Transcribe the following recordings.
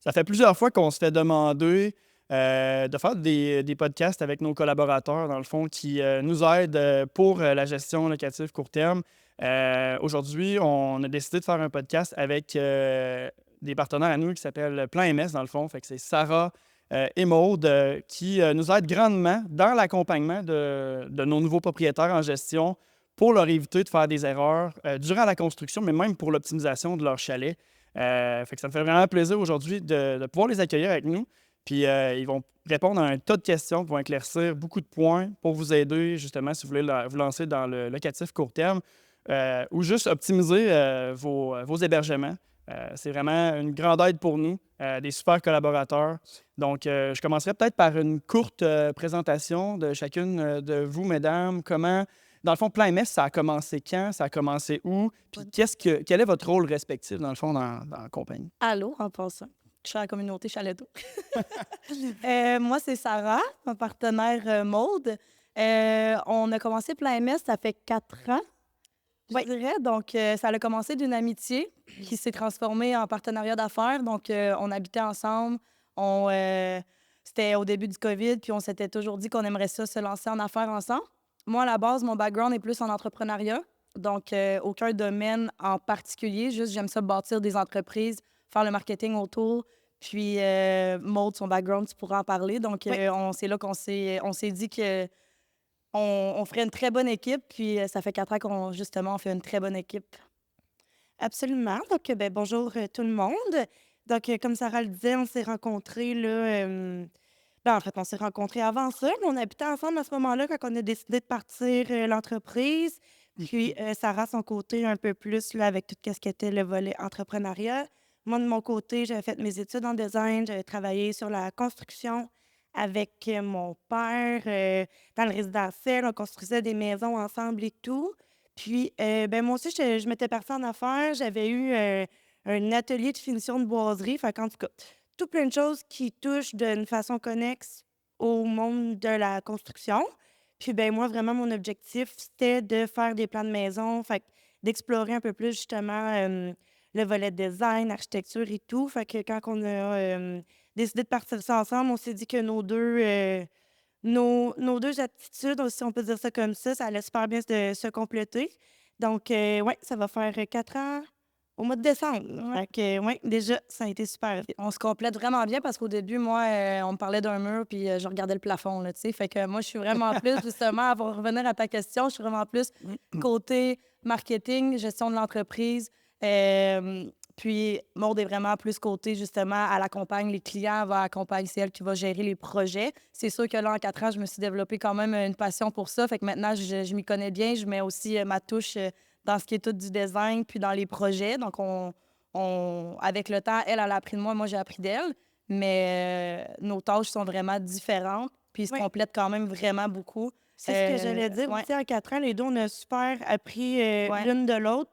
Ça fait plusieurs fois qu'on se fait demander de faire des podcasts avec nos collaborateurs, dans le fond, qui nous aident pour la gestion locative court terme. Aujourd'hui, on a décidé de faire un podcast avec des partenaires à nous qui s'appellent Plan MS, dans le fond. Fait que c'est Sarah et Maude qui nous aident grandement dans l'accompagnement de nos nouveaux propriétaires en gestion pour leur éviter de faire des erreurs durant la construction, mais même pour l'optimisation de leur chalet. Fait que ça me fait vraiment plaisir aujourd'hui de pouvoir les accueillir avec nous. Puis ils vont répondre à un tas de questions, qui vont éclaircir beaucoup de points pour vous aider, justement, si vous voulez vous lancer dans le locatif court terme ou juste optimiser vos hébergements. C'est vraiment une grande aide pour nous, des super collaborateurs. Donc, je commencerai peut-être par une courte présentation de chacune de vous, mesdames. Dans le fond, Plan MS, ça a commencé quand? Ça a commencé où? Puis quel est votre rôle respectif, dans le fond, dans la compagnie? Allô, en passant. Je suis à la communauté Chalet-d'eau. Moi, c'est Sarah, ma partenaire Maude. On a commencé Plein MS, ça fait 4 ans, je dirais. Donc, ça a commencé d'une amitié qui s'est transformée en partenariat d'affaires. Donc, on habitait ensemble. C'était au début du COVID, puis on s'était toujours dit qu'on aimerait ça se lancer en affaires ensemble. Moi, à la base, mon background est plus en entrepreneuriat. Donc, aucun domaine en particulier. Juste, j'aime ça bâtir des entreprises, faire le marketing autour. Puis, Maude, son background, tu pourras en parler. Donc, Oui. c'est là on s'est dit que on ferait une très bonne équipe. Puis, ça fait 4 ans on fait une très bonne équipe. Absolument. Donc, ben, bonjour tout le monde. Donc, comme Sarah le disait, on s'est rencontrés là. En fait, on s'est rencontrés avant ça, mais on habitait ensemble à ce moment-là quand on a décidé de partir l'entreprise. Puis, Sarah, son côté, un peu plus là, avec tout ce qui était le volet entrepreneuriat. Moi, de mon côté, j'avais fait mes études en design, j'avais travaillé sur la construction avec mon père dans le résidentiel. On construisait des maisons ensemble et tout. Puis, ben, moi aussi, je m'étais partie en affaires. J'avais eu un atelier de finition de boiserie. Fait qu'en tout cas, tout plein de choses qui touchent d'une façon connexe au monde de la construction. Puis, ben moi, vraiment, mon objectif, c'était de faire des plans de maison, fait que d'explorer un peu plus, justement, le volet design, architecture et tout. Fait que quand on a décidé de partir ça ensemble, on s'est dit que nos 2 aptitudes, si on peut dire ça comme ça allait super bien se compléter. Donc, ouais, ça va faire 4 ans au mois de décembre. Fait que, ouais, déjà, ça a été super. On se complète vraiment bien parce qu'au début, moi, on me parlait d'un mur puis je regardais le plafond, là, tu sais. Fait que moi, je suis vraiment plus, justement, pour revenir à ta question, je suis vraiment plus côté marketing, gestion de l'entreprise. Puis Maude est vraiment plus côté, justement, elle accompagne les clients, elle va accompagner, c'est elle qui va gérer les projets. C'est sûr que là, en 4 ans, je me suis développée quand même une passion pour ça. Fait que maintenant, je m'y connais bien. Je mets aussi ma touche dans ce qui est tout du design puis dans les projets. Donc, avec le temps, elle a appris de moi, moi, j'ai appris d'elle. Mais nos tâches sont vraiment différentes, puis ils se Oui, complètent quand même vraiment beaucoup. c'est ce que j'allais dire Ouais, aussi. En 4 ans, les 2, on a super appris ouais. l'une de l'autre.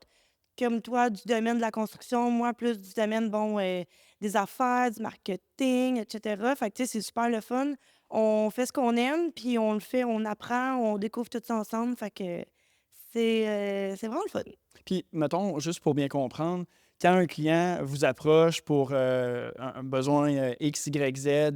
Comme toi, du domaine de la construction, moi, plus du domaine, bon, des affaires, du marketing, et cetera. Fait que, tu sais, c'est super le fun. On fait ce qu'on aime, puis on le fait, on apprend, on découvre tout ça ensemble. Fait que c'est vraiment le fun. Puis, mettons, juste pour bien comprendre, quand un client vous approche pour un besoin X, Y, Z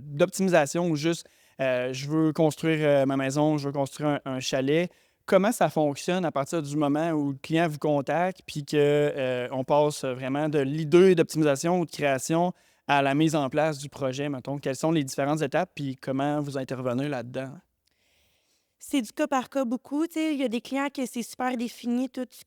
d'optimisation ou juste je veux construire ma maison, je veux construire un chalet, comment ça fonctionne à partir du moment où le client vous contacte puis qu'on passe vraiment de l'idée d'optimisation ou de création à la mise en place du projet, mettons? Quelles sont les différentes étapes puis comment vous intervenez là-dedans? C'est du cas par cas beaucoup, tu sais. Il y a des clients que c'est super défini tout ce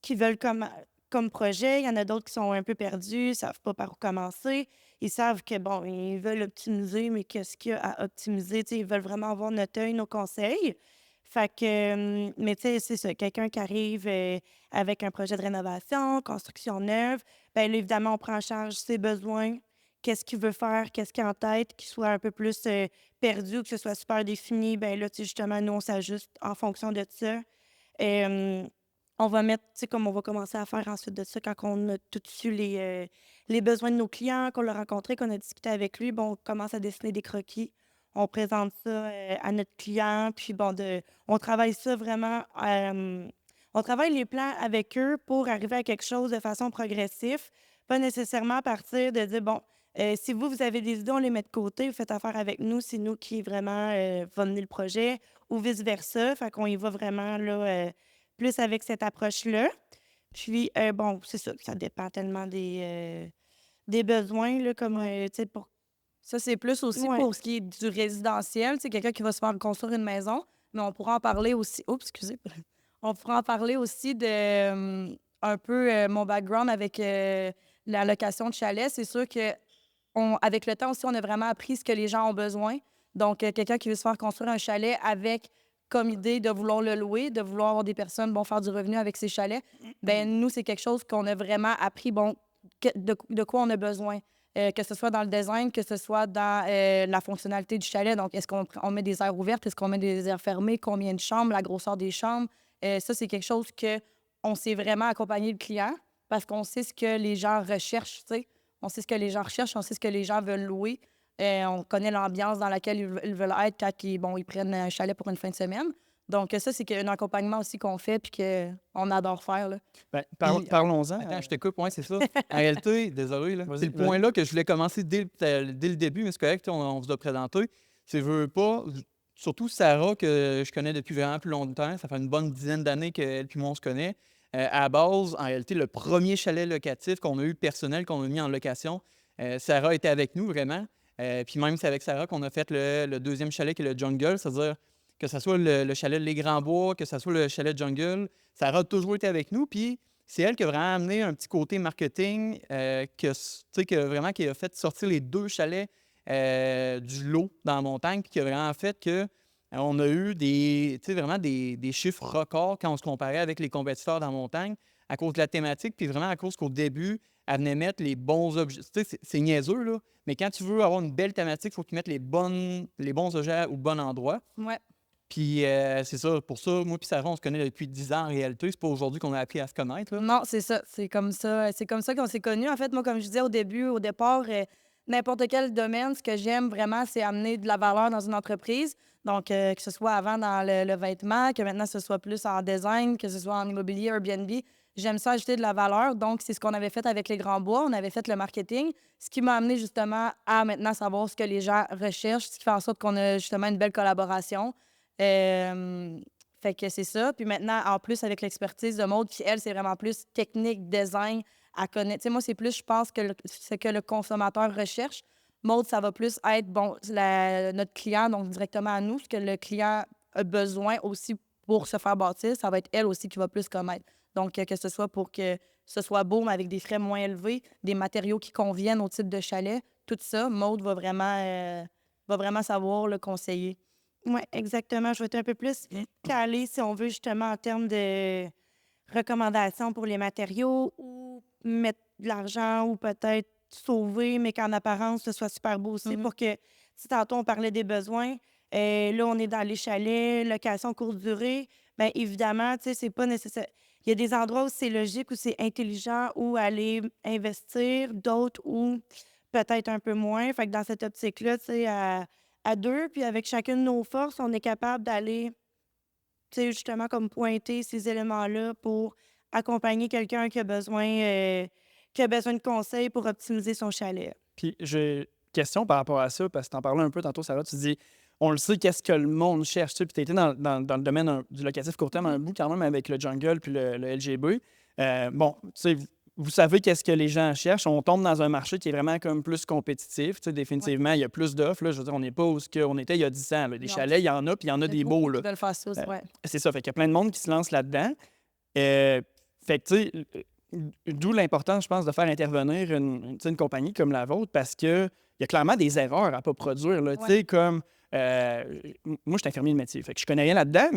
qu'ils veulent comme projet. Il y en a d'autres qui sont un peu perdus, ne savent pas par où commencer. Ils savent que, bon, ils veulent optimiser, mais qu'est-ce qu'il y a à optimiser? Tu sais, ils veulent vraiment avoir notre œil, nos conseils. Fait que, mais tu sais, c'est ça, quelqu'un qui arrive, avec un projet de rénovation, construction neuve, ben là, évidemment, on prend en charge ses besoins, qu'est-ce qu'il veut faire, qu'est-ce qu'il a en tête, qu'il soit un peu plus, perdu ou que ce soit super défini, ben là, tu sais, justement, nous, on s'ajuste en fonction de ça. Hem, on va mettre, tu sais, comme on va commencer à faire ensuite de ça, quand on a tout su les besoins de nos clients, qu'on l'a rencontré, qu'on a discuté avec lui, bon, on commence à dessiner des croquis. On présente ça, à notre client, puis bon, on travaille ça vraiment, on travaille les plans avec eux pour arriver à quelque chose de façon progressive pas nécessairement partir de dire, bon, si vous avez des idées, on les met de côté, vous faites affaire avec nous, c'est nous qui vraiment va mener le projet, ou vice-versa. Fait qu'on y va vraiment là, plus avec cette approche-là. Puis, bon, c'est ça dépend tellement des besoins, là, comme, tu sais, pour... Ça, c'est plus aussi Ouais. pour ce qui est du résidentiel. C'est quelqu'un qui va se faire construire une maison, mais on pourra en parler aussi. Oups, excusez. On pourra en parler aussi de un peu mon background avec la location de chalet. C'est sûr que avec le temps aussi, on a vraiment appris ce que les gens ont besoin. Donc, quelqu'un qui veut se faire construire un chalet avec comme idée de vouloir le louer, de vouloir avoir des personnes faire du revenu avec ces chalets, ben nous, c'est quelque chose qu'on a vraiment appris, de quoi on a besoin. Que ce soit dans le design, que ce soit dans la fonctionnalité du chalet. Donc, est-ce qu'on met des aires ouvertes? Est-ce qu'on met des aires fermées? Combien de chambres? La grosseur des chambres? Ça, c'est quelque chose qu'on sait vraiment accompagner le client parce qu'on sait ce que les gens recherchent, tu sais. On sait ce que les gens recherchent, on sait ce que les gens veulent louer. On connaît l'ambiance dans laquelle ils veulent être quand ils prennent un chalet pour une fin de semaine. Donc, ça, c'est un accompagnement aussi qu'on fait puis qu'on adore faire, là. Ben, Puis, parlons-en. Attends, je te coupe, ouais, c'est ça. En réalité, désolé, là, Vas-y, c'est le vas-y. point-là que je voulais commencer dès le début, mais c'est correct, on vous a présenté. C'est veux pas, surtout Sarah, que je connais depuis vraiment plus longtemps, ça fait une bonne dizaine d'années qu'elle puis moi on se connaît. À la base, en réalité, le premier chalet locatif qu'on a eu personnel, qu'on a mis en location, Sarah était avec nous vraiment. Puis même, c'est avec Sarah qu'on a fait le deuxième chalet qui est le Jungle, c'est-à-dire que ce soit le chalet Les Grands Bois, que ce soit le chalet Jungle. Sarah a toujours été avec nous, puis c'est elle qui a vraiment amené un petit côté marketing, qui a fait sortir les 2 chalets du lot dans la montagne, puis qui a vraiment fait que on a eu vraiment des chiffres records quand on se comparait avec les compétiteurs dans la montagne à cause de la thématique, puis vraiment à cause qu'au début, elle venait mettre les bons objets. Tu sais, c'est niaiseux, là, mais quand tu veux avoir une belle thématique, il faut que tu mettes les bons objets au bon endroit. Ouais. Puis c'est ça, pour ça, moi puis Sarah, on se connaît depuis 10 ans en réalité. C'est pas aujourd'hui qu'on a appris à se connaître, là. Non, c'est ça. C'est comme ça. C'est comme ça qu'on s'est connus. En fait, moi, comme je disais au départ, n'importe quel domaine, ce que j'aime vraiment, c'est amener de la valeur dans une entreprise. Donc, que ce soit avant dans le vêtement, que maintenant ce soit plus en design, que ce soit en immobilier, Airbnb. J'aime ça ajouter de la valeur. Donc, c'est ce qu'on avait fait avec les Grands Bois. On avait fait le marketing, ce qui m'a amené justement à maintenant savoir ce que les gens recherchent, ce qui fait en sorte qu'on a justement une belle collaboration. Fait que c'est ça. Puis maintenant, en plus, avec l'expertise de Maud, qui, elle, c'est vraiment plus technique, design, à connaître. Tu sais, moi, c'est plus, je pense, que ce que le consommateur recherche. Maud, ça va plus être, notre client, donc directement à nous, ce que le client a besoin aussi pour se faire bâtir, ça va être elle aussi qui va plus connaître. Donc, que ce soit pour que ce soit beau, mais avec des frais moins élevés, des matériaux qui conviennent au type de chalet, tout ça, Maud va vraiment savoir le conseiller. Oui, exactement. Je vais être un peu plus calée, si on veut, justement, en termes de recommandations pour les matériaux ou mettre de l'argent ou peut-être sauver, mais qu'en apparence, ce soit super beau aussi pour que, si tantôt on parlait des besoins, là, on est dans les chalets, location courte durée, bien évidemment, tu sais, c'est pas nécessaire. Il y a des endroits où c'est logique, où c'est intelligent, où aller investir, d'autres où peut-être un peu moins. Fait que dans cette optique-là, tu sais, à 2, puis avec chacune de nos forces, on est capable d'aller, tu sais, justement, comme pointer ces éléments-là pour accompagner quelqu'un qui a besoin de conseils pour optimiser son chalet. Puis j'ai une question par rapport à ça, parce que tu en parlais un peu tantôt, Sarah. Tu dis, on le sait, qu'est-ce que le monde cherche. Tu sais, puis tu as été dans le domaine du locatif court terme un bout quand même avec le Jungle puis le LGB. Tu sais, vous savez qu'est-ce que les gens cherchent. On tombe dans un marché qui est vraiment comme plus compétitif. Tu sais, définitivement, il y a plus d'offres. Là. Je veux dire, on n'est pas où on était il y a 10 ans. Là. Des Non. chalets, il y en a, puis il y en a des beaux. Là. Ils veulent faire ça, ouais. C'est ça. Fait qu'il y a plein de monde qui se lance là-dedans. Fait que, tu sais, d'où l'importance, je pense, de faire intervenir une compagnie comme la vôtre parce qu'il y a clairement des erreurs à ne pas produire. Là, tu sais, comme... moi, je suis infirmier de métier. Fait que je connais rien là-dedans,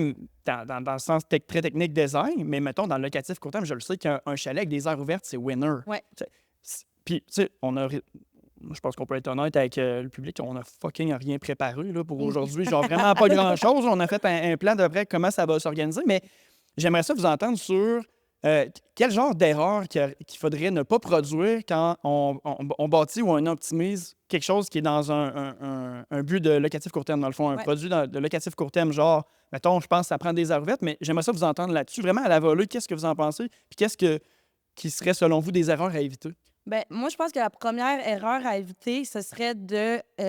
dans le sens très technique design, mais mettons, dans le locatif court terme, je le sais qu'un chalet avec des aires ouvertes, c'est winner. Ouais. Puis, tu sais, je pense qu'on peut être honnête avec le public, on a fucking rien préparé là, pour aujourd'hui. Genre, vraiment pas grand-chose. On a fait un plan de près comment ça va s'organiser, mais j'aimerais ça vous entendre sur quel genre d'erreur qu'il faudrait ne pas produire quand on bâtit ou on optimise quelque chose qui est dans un but de locatif court terme, dans le fond, un produit de locatif court terme, genre, mettons, je pense que ça prend des aires ouvertes, mais j'aimerais ça vous entendre là-dessus, vraiment à la volée, qu'est-ce que vous en pensez, puis qu'est-ce qui serait, selon vous, des erreurs à éviter? Ben, moi, je pense que la première erreur à éviter, ce serait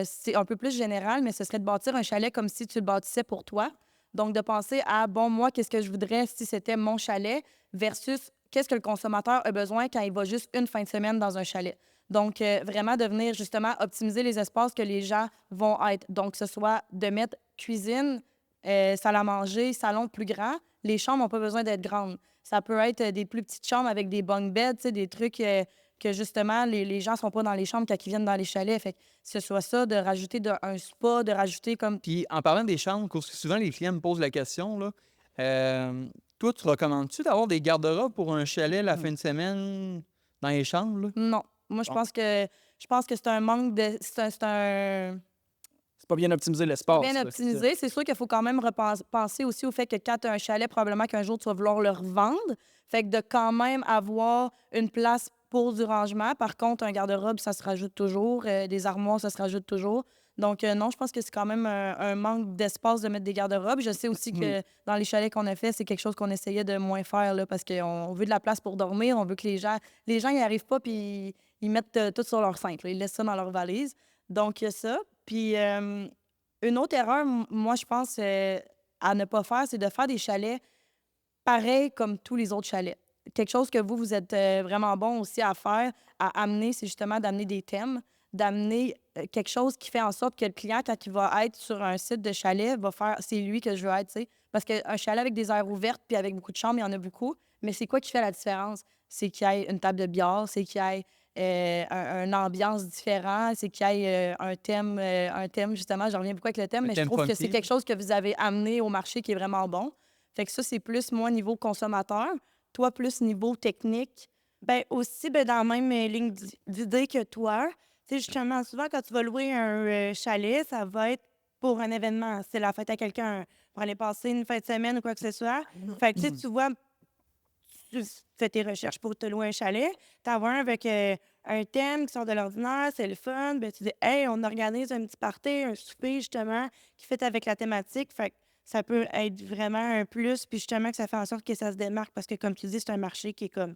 c'est un peu plus général, mais ce serait de bâtir un chalet comme si tu le bâtissais pour toi. Donc, de penser à, bon, moi, qu'est-ce que je voudrais si c'était mon chalet versus qu'est-ce que le consommateur a besoin quand il va juste une fin de semaine dans un chalet. Donc, vraiment de venir justement optimiser les espaces que les gens vont être. Donc, que ce soit de mettre cuisine, salle à manger, salon plus grand. Les chambres n'ont pas besoin d'être grandes. Ça peut être des plus petites chambres avec des bunk beds, tu sais, des trucs que justement, les gens ne sont pas dans les chambres quand ils viennent dans les chalets. Fait que ce soit ça, de rajouter un spa, de rajouter comme. Puis en parlant des chambres, parce que souvent les clients me posent la question, là, toi, tu recommandes-tu d'avoir des garde-robes pour un chalet la fin de semaine dans les chambres? Là? Non. Moi, je Bon. pense que c'est un manque de. C'est un. C'est pas bien optimisé l'espace. Bien là, optimisé. C'est sûr qu'il faut quand même penser aussi au fait que quand tu as un chalet, probablement qu'un jour, tu vas vouloir le revendre. Fait que de quand même avoir une place pour du rangement. Par contre, un garde-robe, ça se rajoute toujours. Des armoires, ça se rajoute toujours. Donc, non, je pense que c'est quand même un manque d'espace de mettre des garde-robes. Je sais aussi que dans les chalets qu'on a fait, c'est quelque chose qu'on essayait de moins faire là, parce qu'on veut de la place pour dormir. On veut que les gens n'y arrivent pas puis ils mettent tout sur leur cintre. Là. Ils laissent ça dans leur valise. Donc, il y a ça. Puis, une autre erreur, moi, je pense, à ne pas faire, c'est de faire des chalets pareils comme tous les autres chalets. Quelque chose que vous êtes vraiment bon aussi à faire, à amener, c'est justement d'amener des thèmes, d'amener quelque chose qui fait en sorte que le client, quand il va être sur un site de chalet, va faire « c'est lui que je veux être », tu sais. Parce qu'un chalet avec des aires ouvertes puis avec beaucoup de chambres, il y en a beaucoup. Mais c'est quoi qui fait la différence? C'est qu'il y ait une table de billard, c'est qu'il y ait une ambiance différente, c'est qu'il y ait un thème, justement, j'en reviens beaucoup avec le thème, Un mais je thème trouve que funky. c'est quelque chose que vous avez amené au marché qui est vraiment bon. Fait que ça, c'est plus, moi, niveau consommateur. Toi, plus niveau technique. Ben aussi, ben, dans la même ligne d'idée que toi, tu sais, justement, souvent, quand tu vas louer un chalet, ça va être pour un événement. C'est la fête à quelqu'un, pour aller passer une fin de semaine ou quoi que ce soit. Fait que, tu sais, tu vois, tu fais tes recherches pour te louer un chalet, t'en vois un avec un thème qui sort de l'ordinaire, c'est le fun, ben tu dis « Hey, on organise un petit party, un souper, justement, qui fait avec la thématique. » Fait que ça peut être vraiment un plus, puis justement que ça fait en sorte que ça se démarque, parce que, comme tu dis, c'est un marché qui est comme,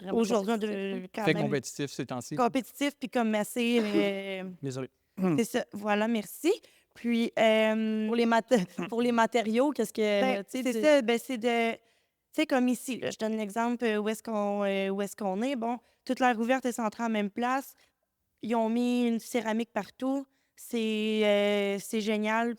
Vraiment aujourd'hui, compétitif. quand Très même compétitif ces temps-ci. compétitif, puis comme assez... Désolé. c'est ça. Voilà, merci. Puis, Pour les matériaux, qu'est-ce que. ben, tu sais, c'est ça, ben, c'est de... Tu sais, comme ici, là, je donne l'exemple où est-ce qu'on est. Bon, toute l'air ouverte est centrée en même place. Ils ont mis une céramique partout. C'est génial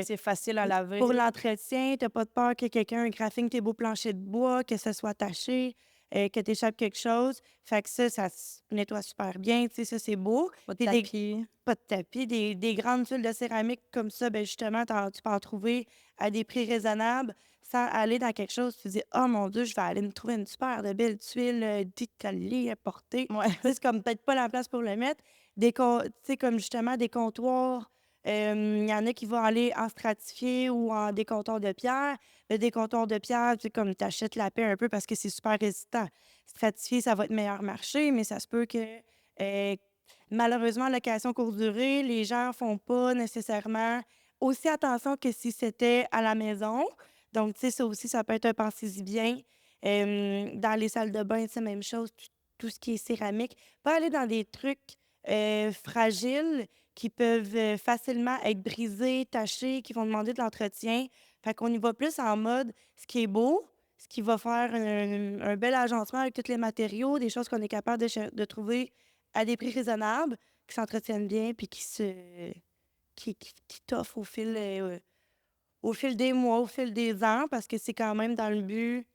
c'est facile à laver. pour l'entretien. Tu n'as pas de peur que quelqu'un graphine tes beaux planchers de bois, que ça soit taché, que tu échappes quelque chose. Fait que ça se nettoie super bien. Tu sais, ça, c'est beau. Pas de Puis des- tapis. Pas de tapis. Des grandes tuiles de céramique comme ça, ben justement, tu peux en trouver à des prix raisonnables sans aller dans quelque chose. Tu te dis, oh mon Dieu, je vais aller me trouver une super de belle tuile d'étalée à porter. Ouais. Tu sais, c'est comme peut-être pas la place pour le mettre. Tu sais, comme justement des comptoirs. Il y en a qui vont aller en stratifié ou en des comptoirs de pierre. Des comptoirs de pierre, tu sais, comme tu achètes la paix un peu parce que c'est super résistant. Stratifié, ça va être meilleur marché, mais ça se peut que malheureusement, location courte durée, les gens font pas nécessairement aussi attention que si c'était à la maison. Donc, tu sais, ça aussi, ça peut être un pensez-y bien. Dans les salles de bain, c'est la même chose, tout ce qui est céramique. Pas aller dans des trucs fragiles qui peuvent facilement être brisés, tachés, qui vont demander de l'entretien. Fait qu'on y va plus en mode ce qui est beau, ce qui va faire un bel agencement avec tous les matériaux, des choses qu'on est capable de trouver à des prix raisonnables, qui s'entretiennent bien, puis qui t'offrent au fil des mois, au fil des ans, parce que c'est quand même dans le but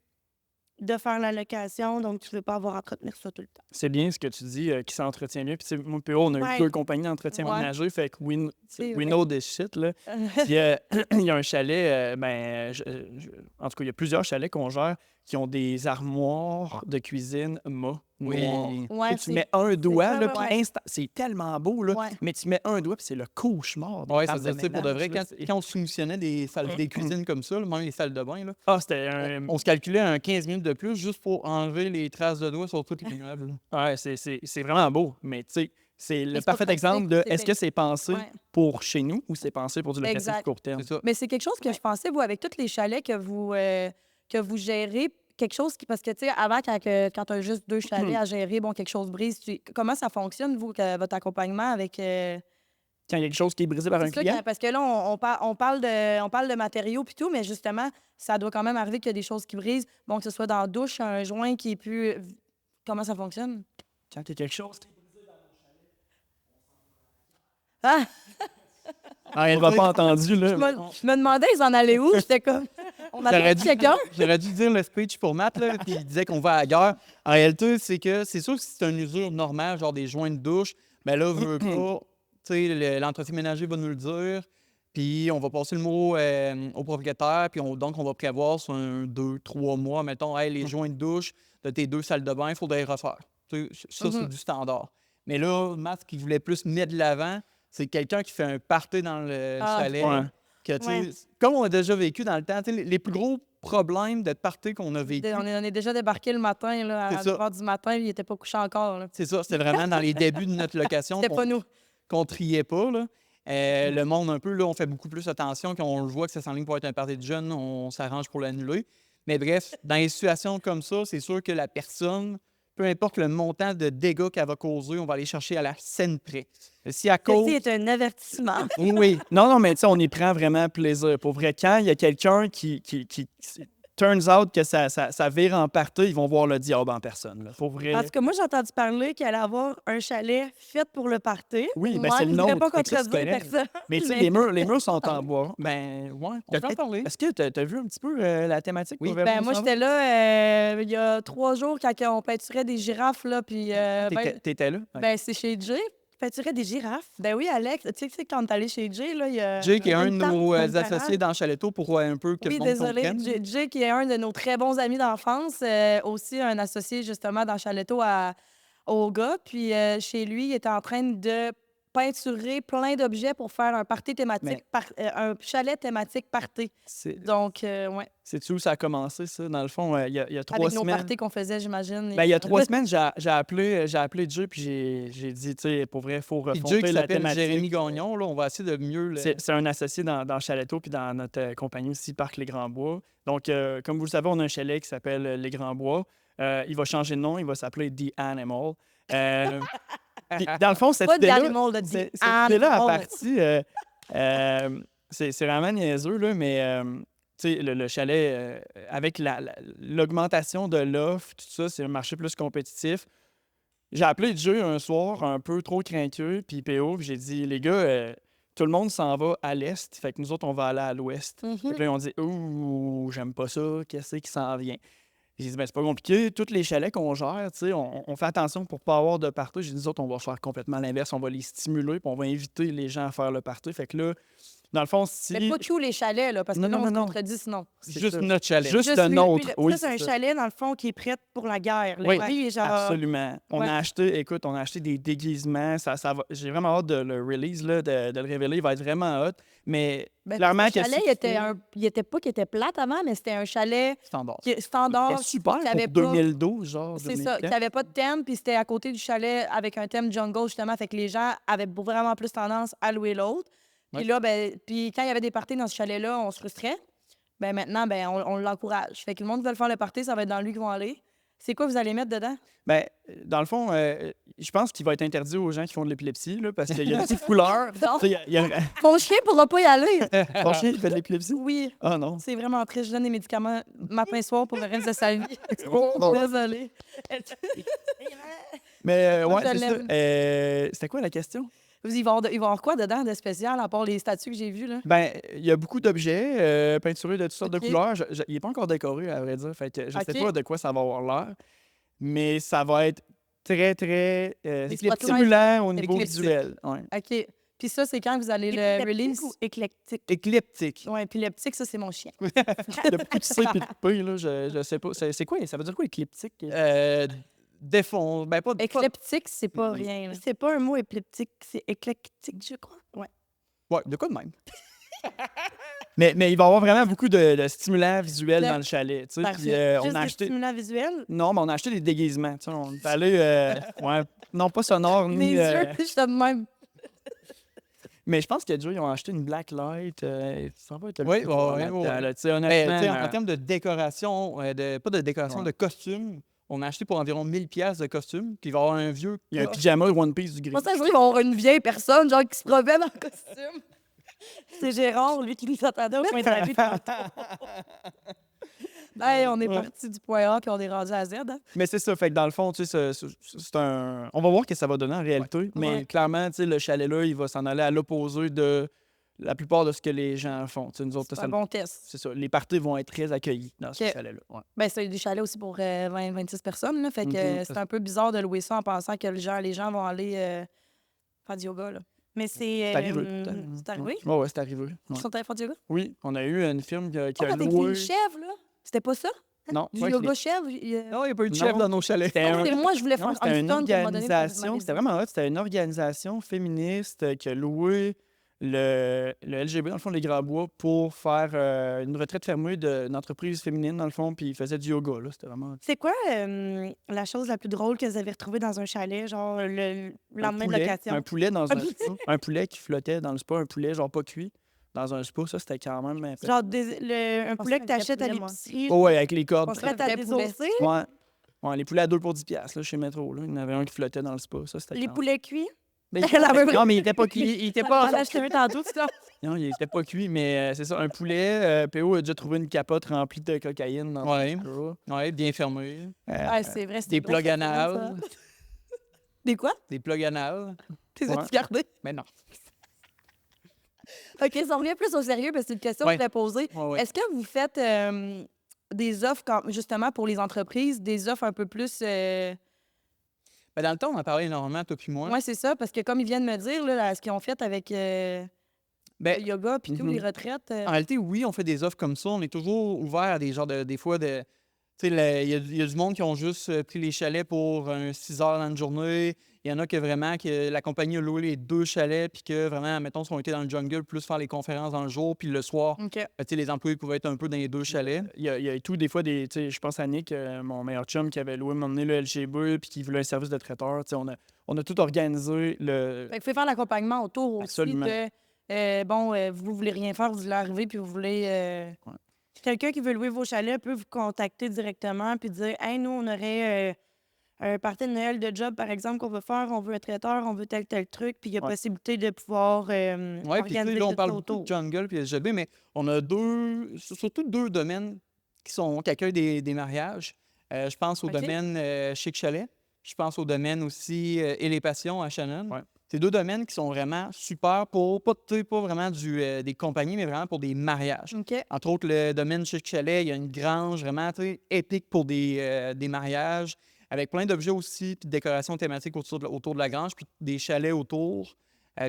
de faire la location, donc tu ne veux pas avoir à entretenir ça tout le temps. C'est bien ce que tu dis, qui s'entretient bien. Puis, tu sais, moi, PO, on a eu Ouais. 2 compagnies d'entretien Ouais. ménager, fait que we C'est vrai. know this shit, là. Puis, il y a un chalet, en tout cas, il y a plusieurs chalets qu'on gère qui ont des armoires de cuisine noires. Ouais, Et tu mets un doigt, ça, là, ouais. puis c'est tellement beau, là, Ouais. mais tu mets un doigt, puis c'est le cauchemar des Oui, femmes ça veut dire, pour de vrai, ménage, là. quand on soumissionnait des cuisines comme ça, là, même les salles de bain, là, Ah, c'était un... on se calculait un 15 minutes de plus juste pour enlever les traces de doigts sur toutes les meubles. là. Ouais, c'est vraiment beau, mais tu sais, c'est le c'est pas parfait pratique, exemple de c'est est-ce que c'est pensé Ouais. pour chez nous ou c'est pensé pour du locatif Exact. court terme? C'est ça. Mais c'est quelque chose que je pensais, vous, avec tous les chalets que vous gérez, quelque chose qui... Parce que, tu sais, avant, quand tu as juste 2 chalets à gérer, bon, quelque chose brise, comment ça fonctionne, vous, votre accompagnement avec... Quand il y a quelque chose qui est brisé par un C'est ça, client. parce que là, on parle de matériaux puis tout, mais justement, ça doit quand même arriver qu'il y a des choses qui brisent. Bon, que ce soit dans la douche, un joint qui est plus... Comment ça fonctionne? Quand il y a quelque chose qui est brisé dans mon Ah! chalet. Ah, elle va pas entendu, là. Je me demandais, ils en allaient où? J'étais comme... On attend quelqu'un? J'aurais dû dire le speech pour Matt, là, puis il disait qu'on va à la guerre. En réalité, c'est sûr que si c'est une usure normale, genre des joints de douche, ben là, veut pas, tu sais, l'entretien ménager va nous le dire, puis on va passer le mot au propriétaire, puis donc on va prévoir sur 2, 3 mois, mettons, hey, les joints de douche de tes 2 salles de bain, il faudrait les refaire. Tu sais, ça, c'est du standard. Mais là, Matt, ce qu'il voulait plus mettre de l'avant, c'est quelqu'un qui fait un party dans le chalet. ouais. Que, tu sais, comme on a déjà vécu dans le temps, tu sais, les plus gros problèmes de party qu'on a vécu, On est déjà débarqué le matin, là, à C'est ça. 9h du matin, il était pas couché encore. Là. c'est ça, c'était vraiment dans les débuts de notre location C'était pas nous. qu'on triait pas. Là. Le monde, un peu, là, on fait beaucoup plus attention. Quand on le voit que ça s'enligne pour être un party de jeunes, on s'arrange pour l'annuler. Mais bref, dans les situations comme ça, c'est sûr que la personne, peu importe le montant de dégâts qu'elle va causer, on va aller chercher à la scène près. Si à cause... Ceci est un avertissement. Oui. Non, mais tu sais, on y prend vraiment plaisir. Pour vrai, quand il y a quelqu'un qui turns out que ça vire en partie, ils vont voir le diable en personne. Là. Pour vrai. Parce que moi, j'ai entendu parler qu'il allait avoir un chalet fait pour le party. Oui, ben Moi, c'est le je voudrais nôtre. pas Fait que ça, c'est contredire correct. personne. Mais tu sais, mais- les murs sont en bois. Ben, ouais. On peut en parler. Est-ce que tu as vu un petit peu la thématique? Oui. pour Ben, où moi, ça va? j'étais là il y a 3 jours quand on peinturait des girafes, là, puis... T'étais là? ben, c'est chez Jay. Peinturais des girafes. Ben oui, Alex, tu sais, quand on est allé chez Jay, là, il y a... Jay, qui est un de même temps, nos même associés dans Chaletto, pour un peu que Oui, le monde désolé. comprenne. Jay, qui est un de nos très bons amis d'enfance, aussi un associé justement dans Chaletto au gars. Puis chez lui, il était en train de peinturer plein d'objets pour faire un party thématique, un chalet thématique party. Donc, ouais, Sais-tu où ça a commencé, ça? Dans le fond, il y a 3 avec nos semaines. parties qu'on faisait, j'imagine. Ben, il y a 3 semaines, j'ai appelé Jay, puis j'ai dit, tu sais, pour vrai, il faut Puis refonter Jay, qui la s'appelle thématique. Jérémy Gagnon, là, on va essayer de mieux... C'est un associé dans Chaletto puis dans notre compagnie aussi, Parc Les Grands Bois. Donc, comme vous le savez, on a un chalet qui s'appelle Les Grands Bois. Il va changer de nom, il va s'appeler The Animal. Puis, dans le fond, cette Pas de idée-là, Animal, de cette The idée-là à Animal. partie, c'est vraiment niaiseux, là, mais tu sais, le chalet, avec l'augmentation de l'offre, tout ça, c'est un marché plus compétitif. J'ai appelé Jay un soir, un peu trop crainqueux, puis PO, puis j'ai dit, les gars, tout le monde s'en va à l'est, fait que nous autres, on va aller à l'ouest. Fait que là, ils ont dit, ouh, j'aime pas ça, qu'est-ce qui s'en vient? J'ai dit, ben, c'est pas compliqué, tous les chalets qu'on gère, tu sais, on fait attention pour pas avoir de party. J'ai dit, nous autres, on va faire complètement l'inverse, on va les stimuler, puis on va inviter les gens à faire le party. Fait que là, dans le fond, si. Mais pas tous les chalets, là, parce que Non, là, non, on se non. contredit sinon. C'est Juste ça. notre chalet. Juste Juste le lui, nôtre. lui, Oui, ça, c'est un ça. chalet, dans le fond, qui est prêt pour la guerre. Là. Oui, Lui, genre... Absolument. On ouais. a acheté, écoute, on a acheté des déguisements. Ça va, j'ai vraiment hâte de le release, là, de le révéler. Il va être vraiment hot. Mais Ben, clairement, le que chalet, si il tu- était pas qu'il était plate avant, mais c'était un chalet Standard. standard. c'était super qui avait pour pas- 2012, genre. C'est ça, 2015. qui n'avait pas de thème, puis c'était à côté du chalet avec un thème jungle, justement. Fait que les gens avaient vraiment plus tendance à louer l'autre. Puis là, ben, puis quand il y avait des parties dans ce chalet-là, on se frustrait. Ben maintenant, ben, on l'encourage. Fait que le monde qui veut faire le party, ça va être dans lui qu'ils vont aller. C'est quoi vous allez mettre dedans? Ben, dans le fond, je pense qu'il va être interdit aux gens qui font de l'épilepsie, là, parce qu'il y a des couleurs. Non. Tu sais, il y a Mon chien pourra pas y aller. ton chien qui fait de l'épilepsie? Oui, Ah non. c'est vraiment triste. Je donne des médicaments matin-soir pour le reste de sa vie. Bon. Désolée. Mais ouais, Je c'est ça. l'aime. C'était quoi la question? Ils vont avoir quoi dedans de spécial, à part les statues que j'ai vues, là? Ben, il y a beaucoup d'objets peinturés de toutes sortes Ok. de couleurs. Il n'est pas encore décoré, à vrai dire. Fait que je sais Ok. pas de quoi ça va avoir l'air. Mais ça va être très, très Exploitant. stimulant au niveau Éclectique. visuel. Ouais. OK. Puis ça, c'est quand vous allez le release? ou éclectique? Éclectique. Oui, puis le petit, ça, c'est mon chien. Le pousser puis le P, là, je sais pas. C'est quoi? Ça veut dire quoi, éclectique? Ben, pas Éclectique, c'est pas rien. là. C'est pas un mot épileptique, c'est éclectique, je crois. Ouais. Ouais, de quoi de même? Mais il va y avoir vraiment beaucoup de stimulants visuels Le- dans le chalet. Tu sais, Parfait. puis, on Juste a des acheté. stimulants visuels. Non, mais on a acheté des déguisements. Tu sais, on est allé. Ouais, non, pas sonore, ni. Mes yeux, je suis de même. Mais je pense que Joe, ils ont acheté une Blacklight. Ça va être un Oui, petit peu fort ouais, là-dedans, ouais. là. Tu sais, Ben, honnêtement, tu sais, en termes de décoration, pas de décoration, Ouais. de costume, on a acheté pour environ 1000$ de costume, puis il va y avoir un vieux. il y a un pyjama One Piece du gris. Moi, ça, je veux qu'ils vont avoir une vieille personne, genre, qui se promène en costume. C'est Gérard, lui, qui nous attendait au coin de la rue. Hey, on est Ouais. parti du point A puis on est rendu à Z. Hein? Mais c'est ça, fait que dans le fond, tu sais, c'est un. On va voir ce que ça va donner en réalité. Mais Ouais. clairement, tu sais, le chalet-là, il va s'en aller à l'opposé de la plupart de ce que les gens font. Tu sais, nous autres, C'est ça- un bon test. c'est ça. Les parties vont être très accueillies dans ce Ok. chalet-là. Ouais. Ben, c'est des chalets aussi pour 20-26 personnes. Là, fait que Mhm. c'est un peu bizarre de louer ça en pensant que les gens vont aller faire du yoga. Là. Mais c'est. C'est arrivé. C'est arrivé? Ouais, ouais, c'est arrivé. Ouais. Ils sont allés faire du yoga? Oui, on a eu une firme qui a Avec loué. les chèvres, là. C'était pas ça? Non, Du pas avec yoga les- chèvre? Non, il n'y a pas eu de Non. chef dans nos chalets. C'était un- C'est moi, je voulais faire Non, c'était une stunt qui m'a donné pour organisation, me c'était vraiment hot, c'était une organisation féministe qui a loué le LGB, dans le fond, les Grands Bois, pour faire une retraite fermée d'une entreprise féminine, dans le fond, puis ils faisaient du yoga, là, c'était vraiment... C'est quoi la chose la plus drôle que vous avez retrouvée dans un chalet, genre le lendemain de location? Un poulet dans un poulet. spa, un poulet qui flottait dans le spa, un poulet genre pas cuit, dans un spa, ça, c'était quand même... Genre un poulet que que un t'achètes à poulet, moi. l'épicerie, Oh, ouais, avec les cordes. On serait prêt à vrai poulet. désosser. Ouais. Ouais, les poulets à 2 pour 10 piastres, là, chez Métro, là. Il y en avait un qui flottait dans le spa, ça, c'était Les quand même- poulets cuits. Ben, La même- non, mais il était pas cuit, il était On pas... en a acheté un tantôt, tu sais. Non, il était pas cuit, mais c'est ça, un poulet. PO a déjà trouvé une capote remplie de cocaïne dans Ouais. son straw. Oui, bien fermé. Ah, c'est vrai, c'est Des plugs anales. Des quoi? Des plugs anales. T'es Ouais. as-tu gardé? Mais non. OK, si on revient plus au sérieux, parce que c'est une question Ouais. que je voulais poser. Ouais, ouais. Est-ce que vous faites des offres, justement, pour les entreprises, des offres un peu plus... Ben, dans le temps, on en parlait énormément, toi puis moi. Oui, c'est ça, parce que comme ils viennent me dire, là, ce qu'ils ont fait avec le Ben, yoga puis tout, mhm. les retraites... en réalité, oui, on fait des offres comme ça. On est toujours ouvert à des genres de. Des fois, de. Tu sais, il y a du monde qui ont juste pris les chalets pour 6 heures dans une journée. Il y en a que vraiment, que la compagnie a loué les 2 chalets, puis que vraiment, mettons, si on était dans le jungle, plus faire les conférences dans le jour, puis le soir, OK. tu sais, les employés pouvaient être un peu dans les 2 chalets. Il y a tout, des fois, tu sais, je pense à Nick, mon meilleur chum, qui avait loué m'emmener le LGB puis qui voulait un service de traiteur. Tu sais, on a tout organisé. Fait que vous pouvez faire l'accompagnement autour aussi Absolument. de... vous voulez rien faire, vous voulez arriver, puis vous voulez... Quelqu'un qui veut louer vos chalets peut vous contacter directement puis dire Hey, nous, on aurait un party de Noël de job, par exemple, qu'on veut faire, on veut un traiteur, on veut tel truc, puis il y a Ouais. possibilité de pouvoir Oui, puis tu sais, organiser là, on tout parle ça beaucoup autour. de jungle puis LGB, mais on a surtout 2 domaines qui accueillent des mariages. Je pense au OK. domaine Chic Chalet. Je pense au domaine aussi Et les Passions à Shannon. Ouais. C'est 2 domaines qui sont vraiment super pour, pas vraiment des compagnies, mais vraiment pour des mariages. OK. Entre autres, le domaine Chic Chalet, il y a une grange vraiment épique pour des mariages, avec plein d'objets aussi, puis de décorations thématiques autour de la grange, puis des chalets autour.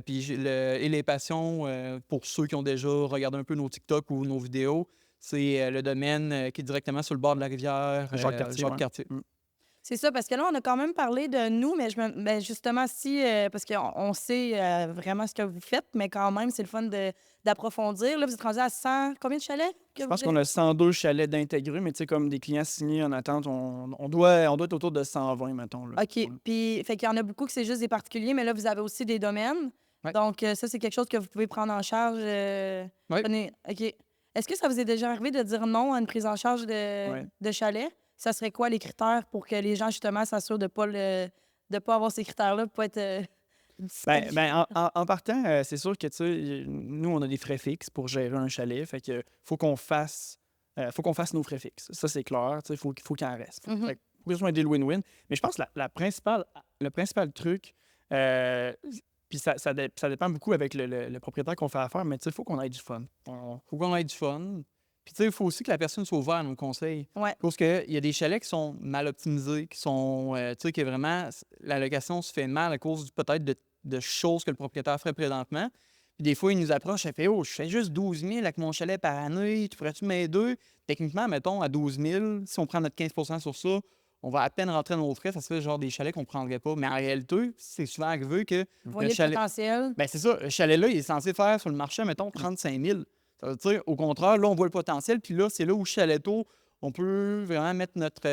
Puis Et les Passions, pour ceux qui ont déjà regardé un peu nos TikTok ou nos vidéos, c'est le domaine qui est directement sur le bord de la rivière, Jacques-Cartier, ouais. Jacques-Cartier. C'est ça, parce que là, on a quand même parlé de nous, mais justement, parce qu'on sait vraiment ce que vous faites, mais quand même, c'est le fun d'approfondir. Là, vous êtes rendu à 100... Combien de chalets? Je pense qu'on a 102 chalets d'intégrer, mais tu sais, comme des clients signés en attente, on doit être autour de 120, mettons. Là. OK. Puis, fait qu'il y en a beaucoup que c'est juste des particuliers, mais là, vous avez aussi des domaines. Ouais. Donc, ça, c'est quelque chose que vous pouvez prendre en charge. Ouais. OK. Est-ce que ça vous est déjà arrivé de dire non à une prise en charge Ouais. de chalet? Ça serait quoi les critères pour que les gens, justement, s'assurent de ne pas avoir ces critères-là pour pas être... En partant, c'est sûr que, tu sais, nous, on a des frais fixes pour gérer un chalet, fait que faut qu'on fasse nos frais fixes. Ça, c'est clair, tu sais, faut qu'il en reste. Mhm. Fait que faut que ce soit un deal win-win. Mais je pense que le principal truc, puis ça dépend beaucoup avec le propriétaire qu'on fait affaire, mais tu sais, il faut qu'on ait du fun. Faut qu'on ait du fun. Puis, tu sais, il faut aussi que la personne soit ouverte à nos conseils. Ouais. Parce qu'il y a des chalets qui sont mal optimisés, qui sont, tu sais, que vraiment, la location se fait mal à cause peut-être de choses que le propriétaire ferait présentement. Puis des fois, il nous approche, il fait « Oh, je fais juste 12 000 avec mon chalet par année, tu pourrais-tu m'aider? » Techniquement, mettons, à 12 000, si on prend notre 15 % sur ça, on va à peine rentrer dans nos frais, ça se fait genre des chalets qu'on ne prendrait pas. Mais en réalité, c'est souvent arrivé que Vous voyez le chalet... potentiel. Ben c'est ça, le chalet-là, il est censé faire sur le marché, mettons, 35 000. Ça veut dire, au contraire, là, on voit le potentiel, puis là, c'est là où Chaletto, on peut vraiment mettre notre, tu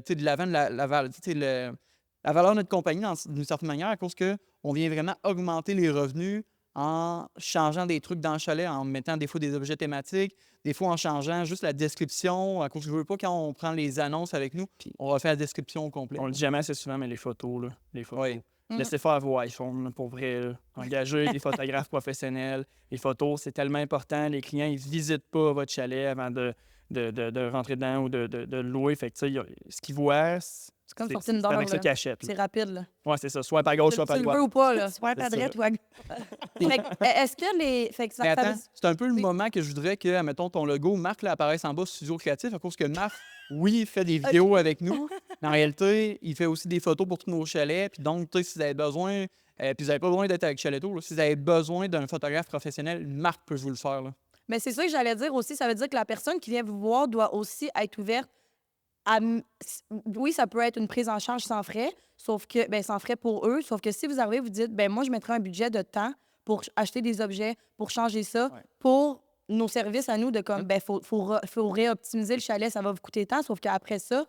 sais, de l'avant la valeur de notre compagnie d'une certaine manière, à cause qu'on vient vraiment augmenter les revenus en changeant des trucs dans le chalet, en mettant des fois des objets thématiques, des fois en changeant juste la description. À cause que je veux pas, quand on prend les annonces avec nous, on refait la description au complet. On le dit jamais assez souvent, mais les photos, là, les photos. Oui. Laissez faire vos iPhones, là, pour vrai. Là. Engagez des photographes professionnels. Les photos, c'est tellement important. Les clients, ils visitent pas votre chalet avant de rentrer dedans ou de le louer. Fait que, tu sais, ce qu'ils voient, C'est comme sortir une c'est avec dent, ça là. qu'ils achètent. C'est rapide, là. Ouais, c'est ça. Soit à gauche, soit Tu à le veux droite. ou pas, là. Swipe à C'est droite ça. ou à gauche. Fait que, est-ce que les... Fait que Mais ça attends, veut- c'est un peu le Oui. moment que je voudrais que, admettons, ton logo, Marc, là, apparaisse en bas, Studio Créatif, à cause que Marc, oui, il fait des vidéos avec nous, mais en réalité, il fait aussi des photos pour tous nos chalets. Puis donc, tu sais, si vous avez besoin, puis vous n'avez pas besoin d'être avec Chaletto, là, si vous avez besoin d'un photographe professionnel, Marc peut vous le faire. Là. Mais c'est ça que j'allais dire aussi. Ça veut dire que la personne qui vient vous voir doit aussi être ouverte à... Oui, ça peut être une prise en charge sans frais, sauf que... Ben, sans frais pour eux. Sauf que si vous arrivez, vous dites, ben moi, je mettrai un budget de temps pour acheter des objets, pour changer ça, Ouais. pour nos services à nous de comme, ben, faut réoptimiser le chalet, ça va vous coûter tant. Sauf qu'après ça,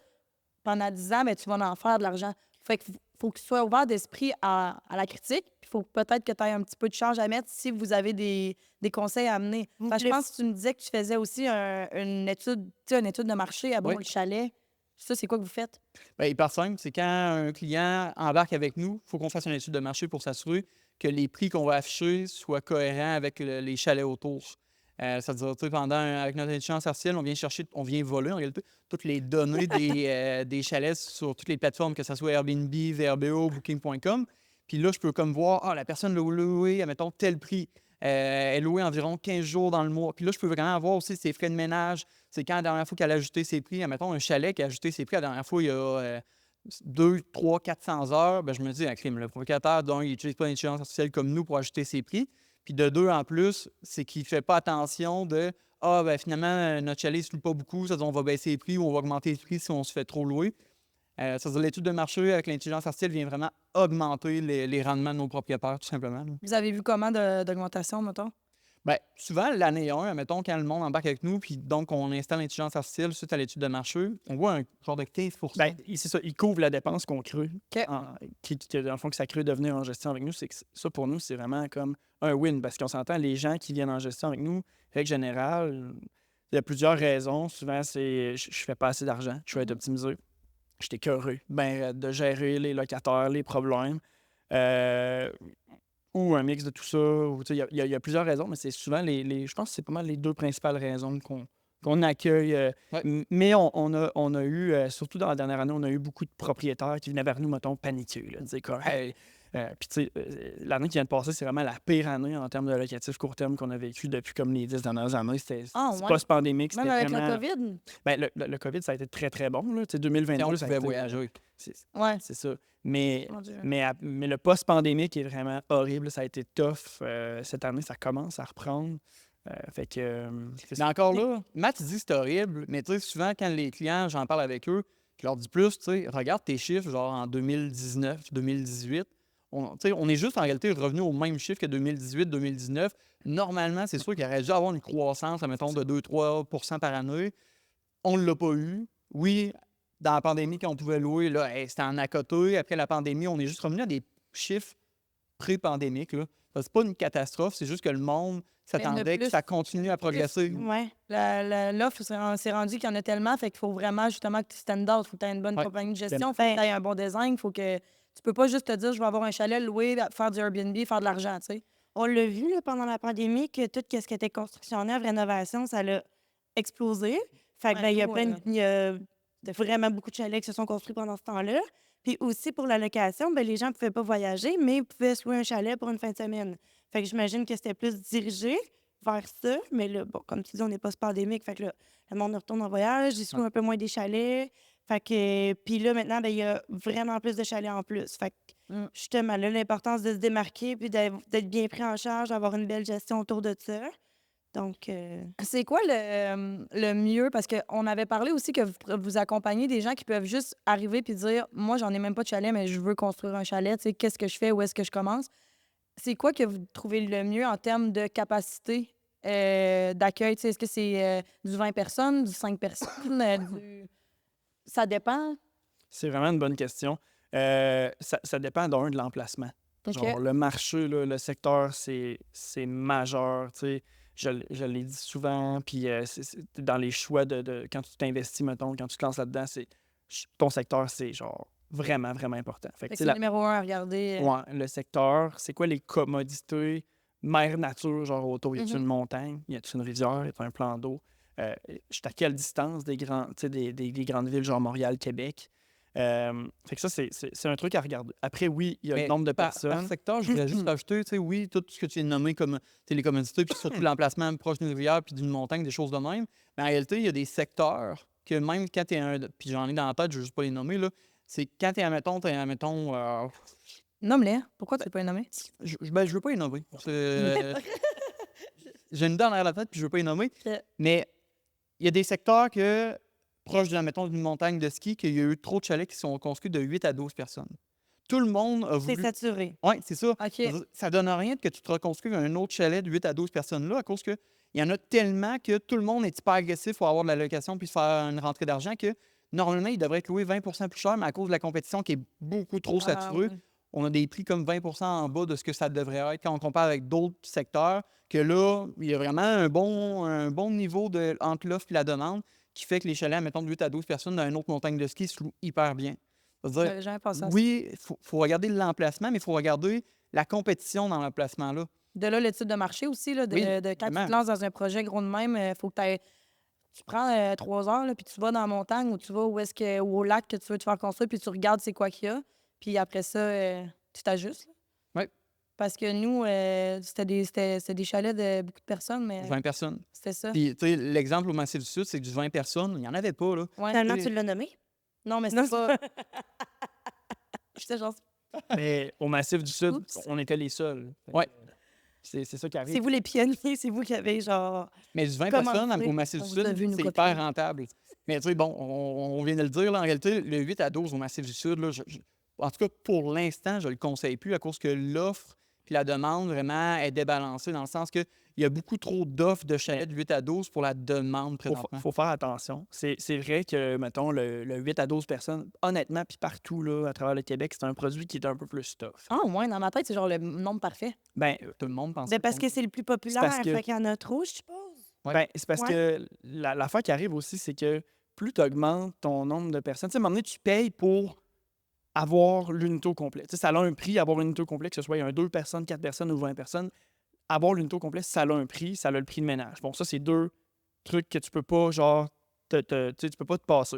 pendant 10 ans, ben, tu vas en faire de l'argent. Fait qu'il faut que tu sois ouvert d'esprit à la critique. Il faut peut-être que tu aies un petit peu de charge à mettre si vous avez des conseils à amener. Vous Parce que je voulez- pense que tu me disais que tu faisais aussi une étude, tu sais, une étude de marché à Oui. le chalet. Ça, c'est quoi que vous faites? Bien, hyper simple, c'est quand un client embarque avec nous, il faut qu'on fasse une étude de marché pour s'assurer que les prix qu'on va afficher soient cohérents avec les chalets autour. C'est-à-dire, tu sais, avec notre intelligence artificielle, on vient voler en réalité toutes les données des chalets sur toutes les plateformes, que ce soit Airbnb, VRBO, Booking.com. Puis là, je peux comme voir, la personne l'a loué, admettons, tel prix. Elle est louée environ 15 jours dans le mois. Puis là, je peux vraiment voir aussi ses frais de ménage. C'est quand la dernière fois qu'elle a ajouté ses prix. Admettons, un chalet qui a ajouté ses prix la dernière fois, il y a 2, 3, 400 heures. Ben, je me dis, crime, le propriétaire, donc, il n'utilise pas l'intelligence artificielle comme nous pour ajouter ses prix. Puis de deux, en plus, c'est qu'il ne fait pas attention de finalement, notre chalet ne se loue pas beaucoup, ça veut dire on va baisser les prix ou on va augmenter les prix si on se fait trop louer. Ça veut dire l'étude de marché avec l'intelligence artificielle vient vraiment augmenter les rendements de nos propriétaires, tout simplement. Là. Vous avez vu comment d'augmentation, mettons? Bien, souvent, l'année 1, mettons, quand le monde embarque avec nous, puis donc on installe l'intelligence artificielle suite à l'étude de marché, on voit un genre de 15 Ben, c'est ça, il couvre la dépense qu'on crée. OK. Dans le fond, que ça crée devenir en gestion avec nous, c'est que ça, pour nous, c'est vraiment comme un win. Parce qu'on s'entend, les gens qui viennent en gestion avec nous, règle générale, il y a plusieurs raisons. Souvent, c'est je fais pas assez d'argent, je vais être optimisé. Je suis écœuré de gérer les locataires, les problèmes. Ou un mix de tout ça. Il y a plusieurs raisons, mais c'est souvent je pense que c'est pas mal les deux principales raisons qu'on accueille. Ouais. Mais on a eu, surtout dans la dernière année, on a eu beaucoup de propriétaires qui venaient vers nous, mettons, paniqués. Là, dire comme, hey, puis tu sais, l'année qui vient de passer, c'est vraiment la pire année en termes de locatif court terme qu'on a vécu depuis comme les 10 dernières années. C'était Ouais. post-pandémique. C'était Même avec vraiment... le COVID? Ben, le COVID, ça a été très, très bon. Là. Tu sais, 2022, Quand on ça a pouvait été... voyager. Ouais. C'est ça. Mais Mon Dieu. mais le post-pandémique est vraiment horrible. Ça a été tough. Cette année, ça commence à reprendre. Fait que. C'est Mais encore là, Matt il dit que c'est horrible, mais tu sais, souvent, quand les clients, j'en parle avec eux, je leur dis plus, tu sais, regarde tes chiffres, genre en 2019, 2018. On est juste en réalité revenu au même chiffre que 2018, 2019. Normalement, c'est sûr qu'il aurait dû avoir une croissance, admettons, de 2-3 % par année. On ne l'a pas eu. Oui, dans la pandémie, quand on pouvait louer, là, c'était en à côté. Après la pandémie, on est juste revenu à des chiffres pré-pandémiques. Là. C'est pas une catastrophe, c'est juste que le monde s'attendait que plus- ça continue à progresser. Ouais. L'offre, c'est rendu qu'il y en a tellement, fait qu'il faut vraiment justement que tu stand out. Il faut que tu aies une bonne Ouais. compagnie de gestion, il faut que tu aies un bon design, faut que tu peux pas juste te dire je vais avoir un chalet loué, faire du Airbnb, faire de l'argent, tu sais. On l'a vu là, pendant la pandémie que tout ce qui était construction neuve, rénovation, ça l'a explosé. Fait que, Ouais, ben, il y a tout, plein de, il y a de vraiment beaucoup de chalets qui se sont construits pendant ce temps-là. Puis aussi pour la location, ben, les gens ne pouvaient pas voyager, mais ils pouvaient se louer un chalet pour une fin de semaine. Fait que j'imagine que c'était plus dirigé vers ça. Mais là, bon, comme tu dis, on n'est pas pandémique. Fait que là, le monde retourne en voyage, ils se louent un peu moins des chalets. Fait que, puis là, maintenant, ben, il y a vraiment plus de chalets en plus. Fait que, justement, là, l'importance de se démarquer puis d'être bien pris en charge, d'avoir une belle gestion autour de ça. Donc, C'est quoi le mieux? Parce qu'on avait parlé aussi que vous accompagnez des gens qui peuvent juste arriver puis dire moi, j'en ai même pas de chalet, mais je veux construire un chalet. Tu sais, qu'est-ce que je fais? Où est-ce que je commence? C'est quoi que vous trouvez le mieux en termes de capacité d'accueil? Tu sais, est-ce que c'est du 20 personnes, du 5 personnes? Ça dépend. vraiment une bonne question. Ça dépend de l'emplacement. OK. Genre, le marché, là, le secteur, c'est majeur, tu sais. Je l'ai dit souvent, puis c'est dans les choix quand tu t'investis, mettons, quand tu te lances là-dedans, ton secteur, c'est genre vraiment, vraiment important. Fait Fait que, que tu sais, c'est le numéro 1 à regarder. ouais, le secteur, c'est quoi les commodités, mère nature, genre autour, y a-t-il une montagne, y a-t-il une rivière, y a-t-il un plan d'eau? Je suis à quelle distance des grandes villes, genre Montréal, Québec? Fait que ça, c'est un truc à regarder. Après, oui, il y a le Mais nombre de par personnes. secteur, je voudrais juste rajouter, tu sais, oui, tout ce que tu viens de nommer comme les commodités, puis surtout l'emplacement proche d'une rivière puis d'une montagne, des choses de même. Mais en réalité, il y a des secteurs que même quand tu es puis j'en ai dans la tête, je ne veux juste pas les nommer, là, c'est quand tu es, admettons, Nomme-les. Pourquoi tu ne peux pas les nommer? je veux pas les nommer. J'ai une idée derrière la tête, puis je veux pas les nommer. Ok. Mais il y a des secteurs que, proche admettons, d'une montagne de ski, qu'il y a eu trop de chalets qui sont construits de 8 à 12 personnes. Tout le monde a C'est voulu. saturé. Oui, c'est ça. OK. Ça donne rien que tu te reconstruises un autre chalet de 8 à 12 personnes-là, à cause que il y en a tellement que tout le monde est hyper agressif pour avoir de la location puis faire une rentrée d'argent que normalement, il devrait être loué 20 plus cher, mais à cause de la compétition qui est beaucoup trop saturée, ouais. on a des prix comme 20 en bas de ce que ça devrait être quand on compare avec d'autres secteurs, que là, il y a vraiment un bon niveau entre l'offre et la demande qui fait que les chalets, mettons, de 8 à 12 personnes dans une autre montagne de ski se louent hyper bien. Ça veut dire, J'avais jamais pensé à ça. oui, il faut regarder l'emplacement, mais il faut regarder la compétition dans l'emplacement-là. De là, le type de marché aussi, là, Oui, de quand tu vraiment. te lances dans un projet gros de même, il faut que tu prends 3 heures, là, puis tu vas dans la montagne ou tu vas ou au lac que tu veux te faire construire, puis tu regardes c'est quoi qu'il y a. Puis après ça, tu t'ajustes. Oui. Parce que nous, c'était des chalets de beaucoup de personnes, mais 20 personnes. c'était ça. Puis, tu sais, l'exemple au Massif du Sud, c'est que du 20 personnes, il n'y en avait pas, là. Ouais. Finalement, Oui. tu l'as nommé? Non, mais Non, c'est pas. J'étais genre. Mais au Massif du Sud, Oups. on était les seuls. Fait que, Ouais. C'est ça qui arrive. C'est vous les pionniers, c'est vous qui avez genre. Mais du 20 Comment personnes c'est? au Massif On du vous a Sud, vu nous c'est copier. hyper rentable. Mais tu sais, bon, on vient de le dire, là, en réalité, le 8 à 12 au Massif du Sud, là, en tout cas, pour l'instant, je ne le conseille plus à cause que l'offre puis la demande vraiment est débalancée dans le sens qu'il y a beaucoup trop d'offres de chalets de 8 à 12 pour la demande présentement. Faut faire attention. C'est vrai que, mettons, le 8 à 12 personnes, honnêtement, puis partout là, à travers le Québec, c'est un produit qui est un peu plus tough. Ah, ouais, dans ma tête, c'est genre le nombre parfait. Ben, Tout le monde pense Ben parce ça. que c'est le plus populaire, parce que- fait qu'il y en a trop, je suppose. Ouais. ben, c'est parce Ouais. que l'affaire qui arrive aussi, c'est que plus tu augmentes ton nombre de personnes, tu sais, à un moment donné, tu payes pour avoir l'unité au complet. Tu sais, ça a un prix, avoir l'unité au complet, que ce soit un 2 personnes, 4 personnes ou 20 personnes. Avoir l'unité au complet, ça a un prix, ça a le prix de ménage. Bon, ça, c'est 2 trucs que tu peux pas, genre, tu sais, tu peux pas te passer.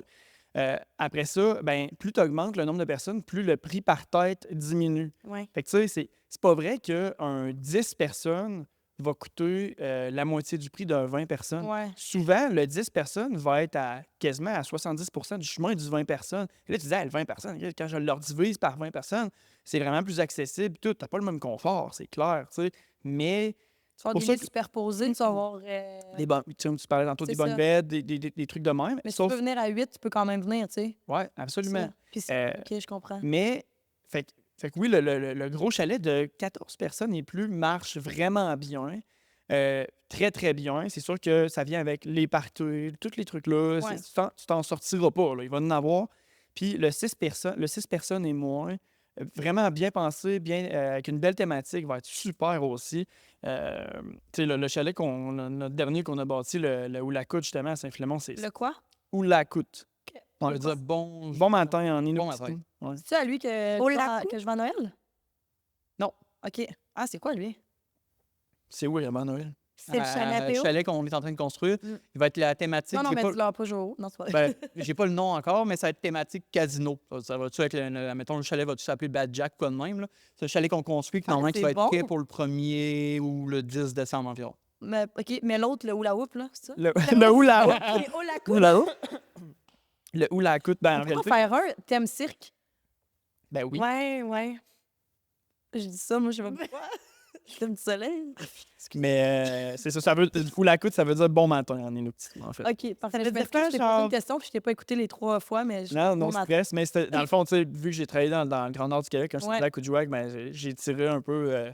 Après ça, ben, plus tu augmentes le nombre de personnes, plus le prix par tête diminue. Ouais. Fait que tu sais, c'est pas vrai qu'un 10 personnes va coûter la moitié du prix d'un 20 personnes. Ouais. Souvent, le 10 personnes va être quasiment à 70 du chemin du 20 personnes. Et là, tu disais, le 20 personnes, quand je leur divise par 20 personnes, c'est vraiment plus accessible. Tu n'as pas le même confort, c'est clair, tu sais. Mais Tu vas avoir Pour des ça lits que- superposés, tu vas avoir. tu parlais tantôt C'est des bonnes ça. beds, des trucs de même. Mais si Sauf, tu peux venir à 8, tu peux quand même venir, tu sais. ouais, C'est absolument. ça. Puis OK, je comprends. Mais, fait que oui, le gros chalet de 14 personnes et plus marche vraiment bien. Très, très bien. C'est sûr que ça vient avec les parties, tous les trucs-là. Ouais. Tu t'en sortiras pas, là. Il va en avoir. Puis le 6 personnes et moins, vraiment bien pensé, bien, avec une belle thématique, va être super aussi. Tu sais, le chalet, notre dernier qu'on a bâti, le Oulacoute, justement, à Saint-Philémon, c'est Le quoi? Oulacoute. On veut dire bon. Bon matin en Inuktitut. matin. Ouais. C'est-tu à lui que, Au tu vas- lac? que je vais à Noël? Non. OK. Ah, c'est quoi, lui? C'est où, vraiment, Noël? C'est le chalet à Le PO? chalet qu'on est en train de construire, Mm. il va être la thématique. Non, non, j'ai mais pas- tu l'as pas joué au haut. Non, c'est pas vrai. Ben, j'ai pas le nom encore, mais ça va être thématique casino. Ça va-tu être, mettons, le chalet va-tu s'appeler Bad Jack, quoi de même, là? C'est le chalet qu'on construit, qui Ah, normalement qui c'est va être bon. prêt pour le 1er ou le 10 décembre environ. Mais, OK, mais l'autre, le hula hoop, là, c'est ça? Le Oulaout. C'est au lac. Oulaout. Le Oulacoute, ben, en On pourrait en réalité, faire un thème cirque. ben oui. Ouais, ouais. Je dis ça, moi, je sais pas pourquoi. Thème du soleil. Mais c'est ça, Oulacoute, ça veut dire bon matin en Inuktitut, en fait. OK, parfait. veut Je dire m'excuse, quoi, je t'ai posé genre? une question, puis je t'ai pas écouté les 3 fois, mais Non, non bon matin. stress, mais dans le fond, tu sais, vu que j'ai travaillé dans le Grand Nord du Québec, quand je Ouais. suis à Coudjouac, ben, j'ai tiré un peu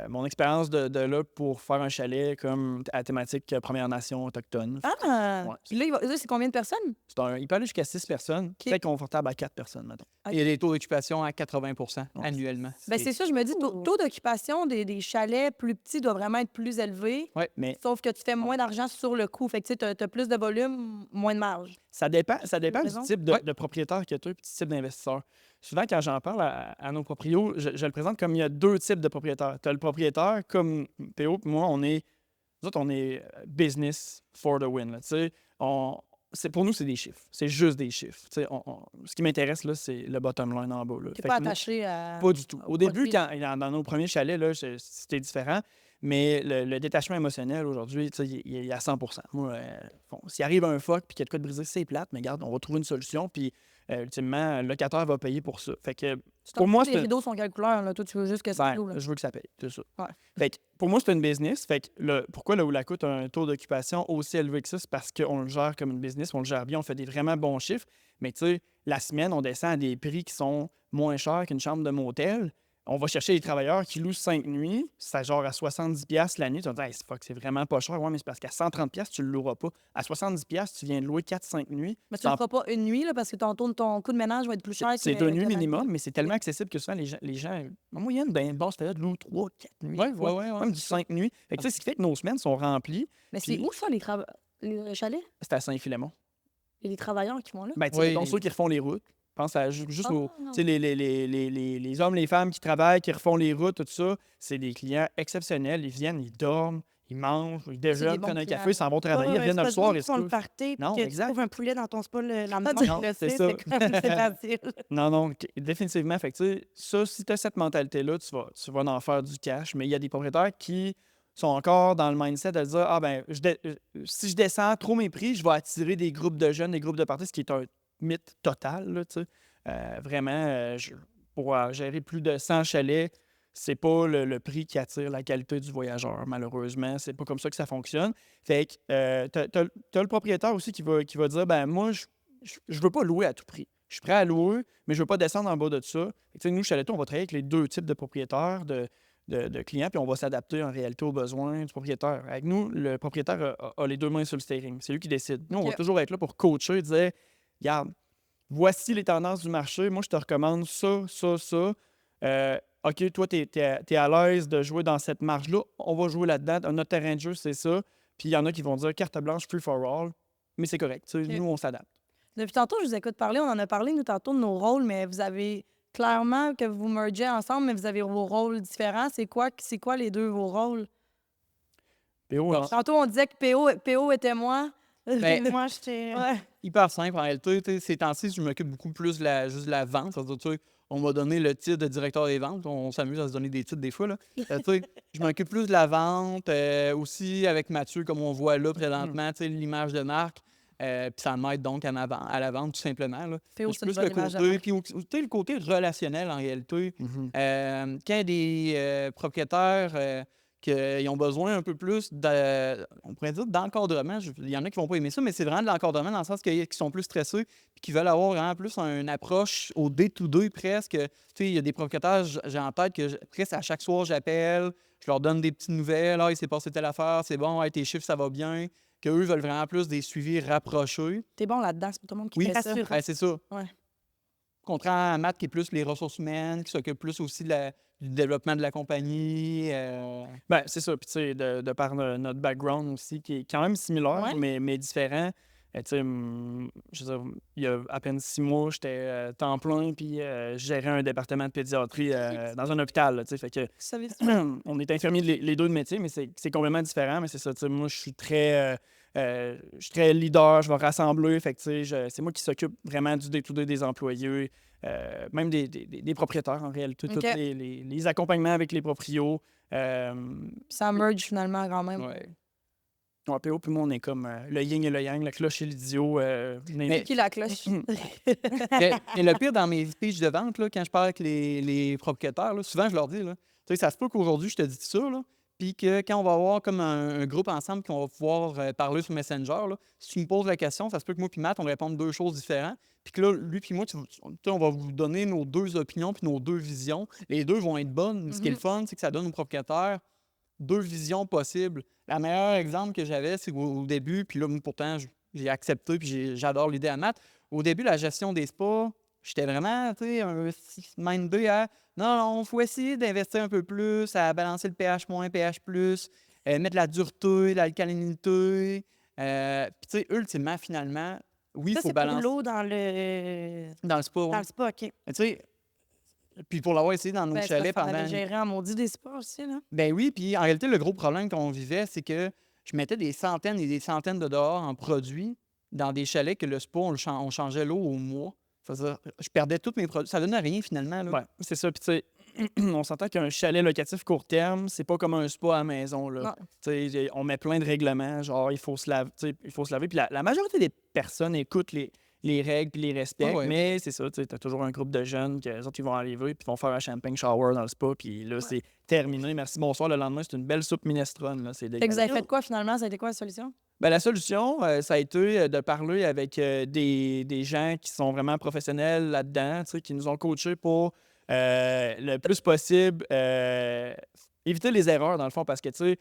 mon expérience de là pour faire un chalet comme à thématique Première Nation autochtone. Ah! Ouais. Puis là, c'est combien de personnes? Il peut aller jusqu'à 6 personnes, très confortable à 4 personnes, mettons. Ok. Il y a des taux d'occupation à 80% Ouais. annuellement. Ben, c'est ça, je me dis, taux d'occupation des chalets plus petits doit vraiment être plus élevé. Mais Sauf que tu fais moins d'argent sur le coût. Fait que tu as plus de volume, moins de marge. ça dépend du raison? type de propriétaire que tu as et du type d'investisseur. Souvent, quand j'en parle à nos proprios, je le présente comme il y a 2 types de propriétaires. Tu as le propriétaire, comme Théo et moi, nous autres, on est business for the win. Là, tu sais. Pour nous, c'est des chiffres. C'est juste des chiffres. Tu sais, ce qui m'intéresse, là, c'est le bottom line en bas. Là. Tu Fait pas que moi, attaché à. pas du tout. au Au début, produit. dans nos premiers chalets, là, c'était différent. Mais le détachement émotionnel, aujourd'hui, tu sais, il est à 100%. Moi, s'il arrive un fuck puis qu'il y a de quoi de brisé, c'est plate, mais regarde, on va trouver une solution. Puis, ultimement, le locataire va payer pour ça. Fait que, pour moi, les rideaux sont quelle couleur, là? Toi, tu veux juste que ça ben, clôt, là. je veux que ça paye, c'est ça. Ouais. Fait que, pour moi, c'est une business. Fait que pourquoi le Oula coûte un taux d'occupation aussi élevé que ça, c'est parce qu'on le gère comme une business, on le gère bien, on fait des vraiment bons chiffres. Mais tu sais, la semaine, on descend à des prix qui sont moins chers qu'une chambre de motel. On va chercher des travailleurs qui louent 5 nuits, c'est genre à 70$ la nuit. Tu vas te dire, hey, c'est vraiment pas cher. Ouais, mais c'est parce qu'à 130$, tu ne le loueras pas. À 70$, tu viens de louer 4-5 nuits. Mais tu ne le feras pas une nuit, là, parce que ton coût de ménage va être plus cher C'est que 2 nuits que la minimum, nuit. mais c'est tellement accessible que souvent, les gens en moyenne, dans une basse période, louent 3-4 nuits. Ouais, ouais. Même du 5 nuits. Fait que, tu sais, ce qui fait que nos semaines sont remplies. Mais c'est Puis- où ça, les chalets? C'est à Saint-Philémon. Et les travailleurs qui vont là? Ben, tu sais, Oui. mettons ceux qui refont les routes. Je pense à juste Ah. tu sais, les hommes, les femmes qui travaillent, qui refont les routes, tout ça. C'est des clients exceptionnels. Ils viennent, ils dorment, ils mangent, ils déjeunent, bons prennent un clients. café, s'en vont travailler, ils reviennent le soir et Ils font le se party, Non, puis que exact. tu trouves un poulet dans ton spa le lendemain, non, tu le c'est sais, ça. c'est comme c'est facile. Non, définitivement. Fait que, tu sais, ça, si tu as cette mentalité-là, tu vas en faire du cash. Mais il y a des propriétaires qui sont encore dans le mindset de dire ah ben si je descends trop mes prix, je vais attirer des groupes de jeunes, des groupes de parties, ce qui est un mythe total. Là, tu sais. Vraiment, pour gérer plus de 100 chalets, c'est pas le prix qui attire la qualité du voyageur, malheureusement. C'est pas comme ça que ça fonctionne. Fait que t'as le propriétaire aussi qui va dire ben moi, je veux pas louer à tout prix. Je suis prêt à louer, mais je veux pas descendre en bas de ça. Fait que, tu sais, nous, Chaletot, on va travailler avec les 2 types de propriétaires, de clients, puis on va s'adapter en réalité aux besoins du propriétaire. Avec nous, le propriétaire a les 2 mains sur le steering. C'est lui qui décide. Nous, on va Ok. toujours être là pour coacher, dire regarde, voici les tendances du marché. Moi, je te recommande ça, ça, ça. OK, toi, tu es à l'aise de jouer dans cette marge-là. On va jouer là-dedans. Notre terrain de jeu, c'est ça. Puis il y en a qui vont dire carte blanche, free for all. Mais c'est correct. Tu sais, Ok. nous, on s'adapte. Depuis tantôt, je vous écoute parler. On en a parlé, nous, tantôt, de nos rôles, mais vous avez clairement que vous mergez ensemble, mais vous avez vos rôles différents. C'est quoi les 2, vos rôles? PO, Bon. Tantôt, on disait que PO était moi. Ben, Moi, j'étais... Ouais. Hyper simple en réalité. Tu sais, ces temps-ci, je m'occupe beaucoup plus juste de la vente. C'est-à-dire, tu sais, on m'a donné le titre de directeur des ventes. On s'amuse à se donner des titres des fois. Là. Tu sais, je m'occupe plus de la vente. Aussi avec Mathieu, comme on voit là présentement, tu sais, l'image de marque. Puis ça m'aide donc à la vente, tout simplement. Là. PO, C'est c'est une plus bonne le image de côté, marque. puis tu sais, le côté relationnel en réalité. Mhm. Quand il y a des propriétaires qui ont besoin un peu plus on pourrait dire d'encadrement. Il y en a qui vont pas aimer ça, mais c'est vraiment de l'encadrement dans le sens qu'ils sont plus stressés et qui veulent avoir vraiment plus une approche au day-to-day presque. Tu sais, il y a des propriétaires, j'ai en tête que presque à chaque soir, j'appelle, je leur donne des petites nouvelles. Ah, il s'est passé telle affaire, c'est bon, ouais, tes chiffres, ça va bien. Qu'eux veulent vraiment plus des suivis rapprochés. T'es bon là-dedans, c'est pas tout le monde qui Oui, fait ça. ouais, c'est ça. Ouais. Contrairement à Matt, qui est plus les ressources humaines, qui s'occupe plus aussi du développement de la compagnie. Ben, c'est ça. Puis, tu sais, de par notre background aussi, qui est quand même similaire, Ouais. mais différent. Tu sais, je veux dire, il y a à peine 6 mois, j'étais temps plein, puis je gérais un département de pédiatrie dans un hôpital. Là, tu sais, fait que Vous savez, on est infirmiers les 2 de métier, mais c'est complètement différent. Mais c'est ça, tu sais, moi, je suis très leader, je vais rassembler. Fait que, tu sais, c'est moi qui s'occupe vraiment du day-to-day des employés, même des propriétaires, en réalité. OK. Tous les accompagnements avec les proprios. ça merge finalement quand même. Ouais. Ouais, PO puis moi, on est comme le yin et le yang, la cloche et l'idiot. Mais- Qui la cloche? Mais le pire dans mes speeches de vente, là, quand je parle avec les propriétaires, là, souvent je leur dis, là, tu sais, ça se peut qu'aujourd'hui je te dis ça, là, puis que quand on va avoir comme un groupe ensemble qu'on va pouvoir parler sur Messenger, là, si tu me poses la question, ça se peut que moi puis Matt, on réponde deux choses différentes. Puis que là, lui puis moi, on va vous donner nos deux opinions puis nos deux visions. Les deux vont être bonnes. Ce qui est le fun, c'est que ça donne aux propriétaires deux visions possibles. Le meilleur exemple que j'avais, c'est au début, puis là, moi, pourtant, j'ai accepté puis j'adore l'idée à Matt. Au début, la gestion des spas, j'étais vraiment, tu sais, un mindé à non, il faut essayer d'investir un peu plus, à balancer le pH-, pH+, mettre la dureté, l'alcalinité. Puis, tu sais, ultimement, finalement, oui, il Ça, faut c'est pour balancer l'eau dans le spa. dans Oui. le spa, OK. Tu sais, puis pour l'avoir essayé dans nos Ben, c'est chalets parce qu'on pendant. avait géré en maudit des sports aussi, là. Ben oui, puis en réalité, le gros problème qu'on vivait, c'est que je mettais des centaines et des centaines de dollars en produits dans des chalets que le spa, on changeait l'eau au mois. Je perdais tous mes produits. Ça donnait rien finalement. Là. Ouais, c'est ça. Puis, tu sais, on s'entend qu'un chalet locatif court terme, c'est pas comme un spa à la maison. Là. Non. Tu sais, on met plein de règlements, genre, il faut se laver. Tu sais, il faut se laver. Puis la majorité des personnes écoutent les règles puis les respectent. Ouais. Mais c'est ça, tu as toujours un groupe de jeunes que les autres, ils vont arriver puis ils vont faire un champagne shower dans le spa. Puis là, c'est terminé. Merci, bonsoir. Le lendemain, c'est une belle soupe minestrone. Là. C'est Fait que vous avez dégueulasse. fait quoi finalement? Ça a été quoi la solution? Ben, la solution, ça a été de parler avec des gens qui sont vraiment professionnels là-dedans, tu sais, qui nous ont coachés pour le plus possible éviter les erreurs, dans le fond, parce que, tu sais,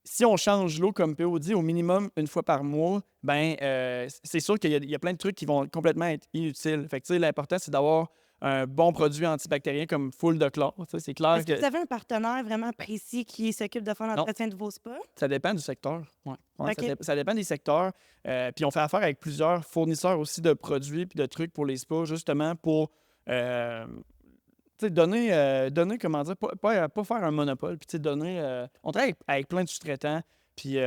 si on change l'eau, comme PO dit, au minimum une fois par mois, ben c'est sûr qu'il y a plein de trucs qui vont complètement être inutiles. Fait que, tu sais, l'important, c'est d'avoir un bon produit antibactérien comme full de chlore. Tu sais, c'est clair Est-ce que que vous avez un partenaire vraiment précis qui s'occupe de faire l'entretien de vos spas? ça dépend du secteur. Ouais, OK. ça dépend des secteurs. Puis on fait affaire avec plusieurs fournisseurs aussi de produits puis de trucs pour les spas, justement pour tu sais, donner, comment dire, pas faire un monopole. Puis tu sais, donner. On travaille avec plein de sous-traitants. Puis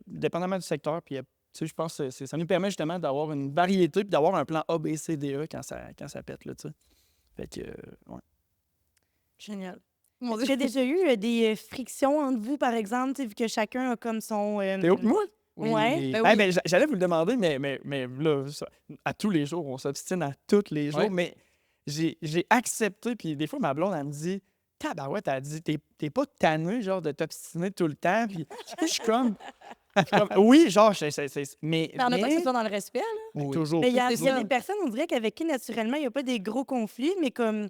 dépendamment du secteur, puis tu sais, je pense que ça nous permet justement d'avoir une variété puis d'avoir un plan A, B, C, D, E quand ça pète. Là, tu sais. Fait que, ouais. Génial. Mon Est-ce qu'il y a déjà eu des frictions entre vous, par exemple, tu sais, vu que chacun a comme son... Théo, moi? Ouais, ben Ah, oui. ben, j'allais vous le demander, mais là, à tous les jours, on s'obstine à tous les jours. Ouais. Mais j'ai accepté, puis des fois, ma blonde, elle me dit tabarouette, elle dit t'es pas tanné, genre, de t'obstiner tout le temps. Puis je suis comme. Oui, genre, mais. Mais on n'a pas que ce soit dans le respect, là. mais toujours. Mais il y a C'est ça. des personnes, on dirait qu'avec qui, naturellement, il n'y a pas des gros conflits, mais comme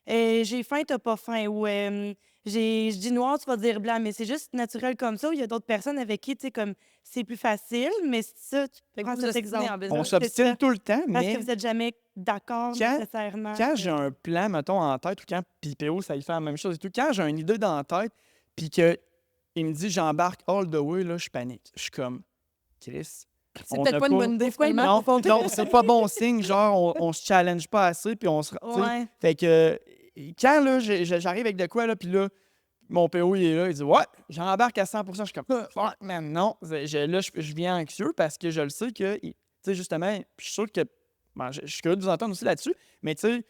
j'ai faim, t'as pas faim, ou je dis noir, tu vas dire blanc, mais c'est juste naturel comme ça. Ou il y a d'autres personnes avec qui, tu sais, comme c'est plus facile, mais c'est ça, tu Fait que prends vous cet obstinez exemple. en business. On c'est ça. s'obstine tout le temps, Parce mais que vous n'êtes jamais d'accord Quand- nécessairement. quand j'ai un plan, mettons, en tête, ou quand PPO, ça y fait la même chose et tout, quand j'ai une idée dans la tête, puis qu'il me dit j'embarque all the way, là, je panique. Je suis comme, Chris. C'est on peut-être n'a pas une bonne idée, Pourquoi il finalement. Non, c'est pas bon signe. Genre, on se challenge pas assez, puis on se. tu sais. Ouais. Fait que quand là, j'arrive avec de quoi, là, puis là, mon PO, il est là, il dit ouais, j'embarque à 100%. Je suis comme, fuck, man, non. Là, je viens anxieux parce que je le sais que, tu sais, justement, puis je suis sûr que. Ben, je suis curieux de vous entendre aussi là-dessus, mais tu sais,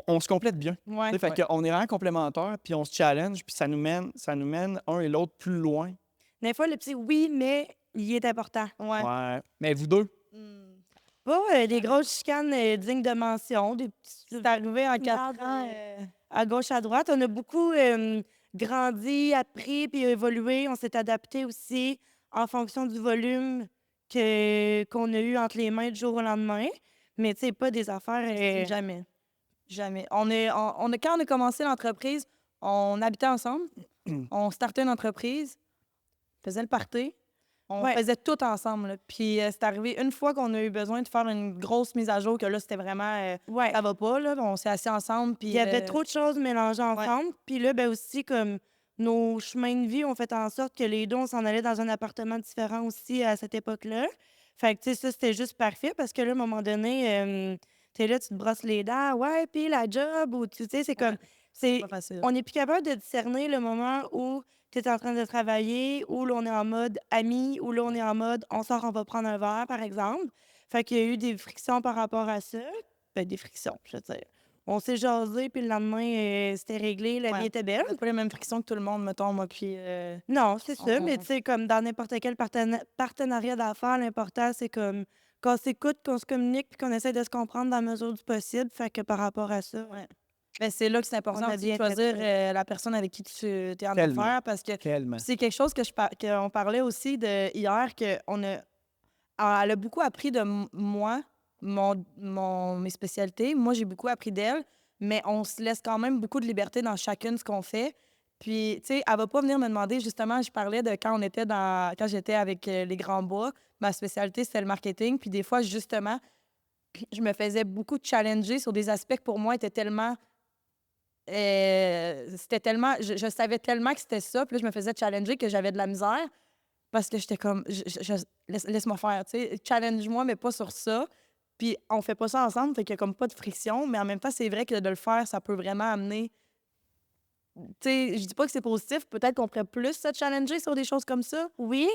on se complète bien. Ouais. Tu sais, fait qu'on est vraiment complémentaires, puis on se challenge, puis ça nous mène un et l'autre plus loin. Des fois, le petit oui, mais il est important. Ouais. Ouais. Mais vous deux, Hmm. Pas des grosses chicanes dignes de mention, des petits. C'est arrivé en 4 Regarde, ans. à gauche, à droite. On a beaucoup grandi, appris, puis évolué. On s'est adapté aussi en fonction du volume qu'on a eu entre les mains du jour au lendemain. Mais tu sais, pas des affaires. Jamais. Jamais. Quand on a commencé l'entreprise, on habitait ensemble. On startait une entreprise. On faisait le party. On Ouais. faisait tout ensemble. Là. Puis c'est arrivé une fois qu'on a eu besoin de faire une grosse mise à jour, que là, c'était vraiment... Ouais. ça va pas, là. On s'est assis ensemble. Puis Il y avait trop de choses mélangées ensemble. Puis là, ben aussi, comme nos chemins de vie ont fait en sorte que les deux, on s'en allait dans un appartement différent aussi à cette époque-là. Fait que, tu sais, ça, c'était juste parfait parce que là, à un moment donné, t'es là, tu te brosses les dents. Ouais, puis la job, ou tu sais, c'est comme... C'est pas facile. On n'est plus capable de discerner le moment où tu es en train de travailler, où là, on est en mode ami, où là, on est en mode on sort, on va prendre un verre, par exemple. Fait qu'il y a eu des frictions par rapport à ça. Ben, des frictions, je veux dire. On s'est jasé, puis le lendemain, c'était réglé, la Ouais. vie était belle. C'est pas les mêmes frictions que tout le monde, mettons, moi, puis... Non, c'est ça, mais On- tu sais, comme dans n'importe quel partenariat d'affaires, l'important, c'est comme qu'on s'écoute, qu'on se communique, puis qu'on essaie de se comprendre dans la mesure du possible. Fait que par rapport à ça, ouais. Ben, c'est là que c'est important On a aussi de bien fait choisir ça. la personne avec qui tu es en Tellement. affaires parce que Tellement. c'est quelque chose que qu'on parlait aussi de hier, elle a beaucoup appris de moi, mes spécialités. Moi, j'ai beaucoup appris d'elle, mais on se laisse quand même beaucoup de liberté dans chacune ce qu'on fait. Puis, tu sais, elle va pas venir me demander, justement, je parlais de quand j'étais avec les Grands Bois, ma spécialité, c'était le marketing. Puis des fois, justement, je me faisais beaucoup challenger sur des aspects que pour moi étaient tellement c'était tellement je savais tellement que c'était ça, puis là, je me faisais challenger que j'avais de la misère parce que j'étais comme laisse-moi faire, tu sais, challenge-moi, mais pas sur ça. Puis on fait pas ça ensemble, fait qu'il y a comme pas de friction, mais en même temps, c'est vrai que de le faire, ça peut vraiment amener. Tu sais, je dis pas que c'est positif, peut-être qu'on pourrait plus se challenger sur des choses comme ça. Oui,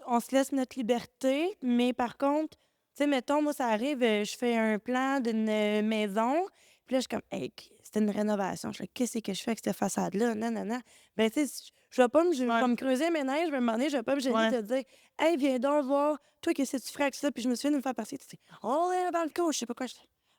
on se laisse notre liberté, mais par contre, tu sais, mettons, moi, ça arrive, je fais un plan d'une maison, puis là, je suis comme, hey, c'était une rénovation. Je fais, qu'est-ce que je fais avec cette façade-là? Non, non, non. Ben, tu sais, je vais pas me creuser mes neiges, je vais me demander, je vais pas me gêner de te dire, hey, viens donc voir, toi, qu'est-ce que tu ferais avec ça? Puis je me souviens de me faire passer, tu dis, oh, là, dans le coup, je sais pas quoi.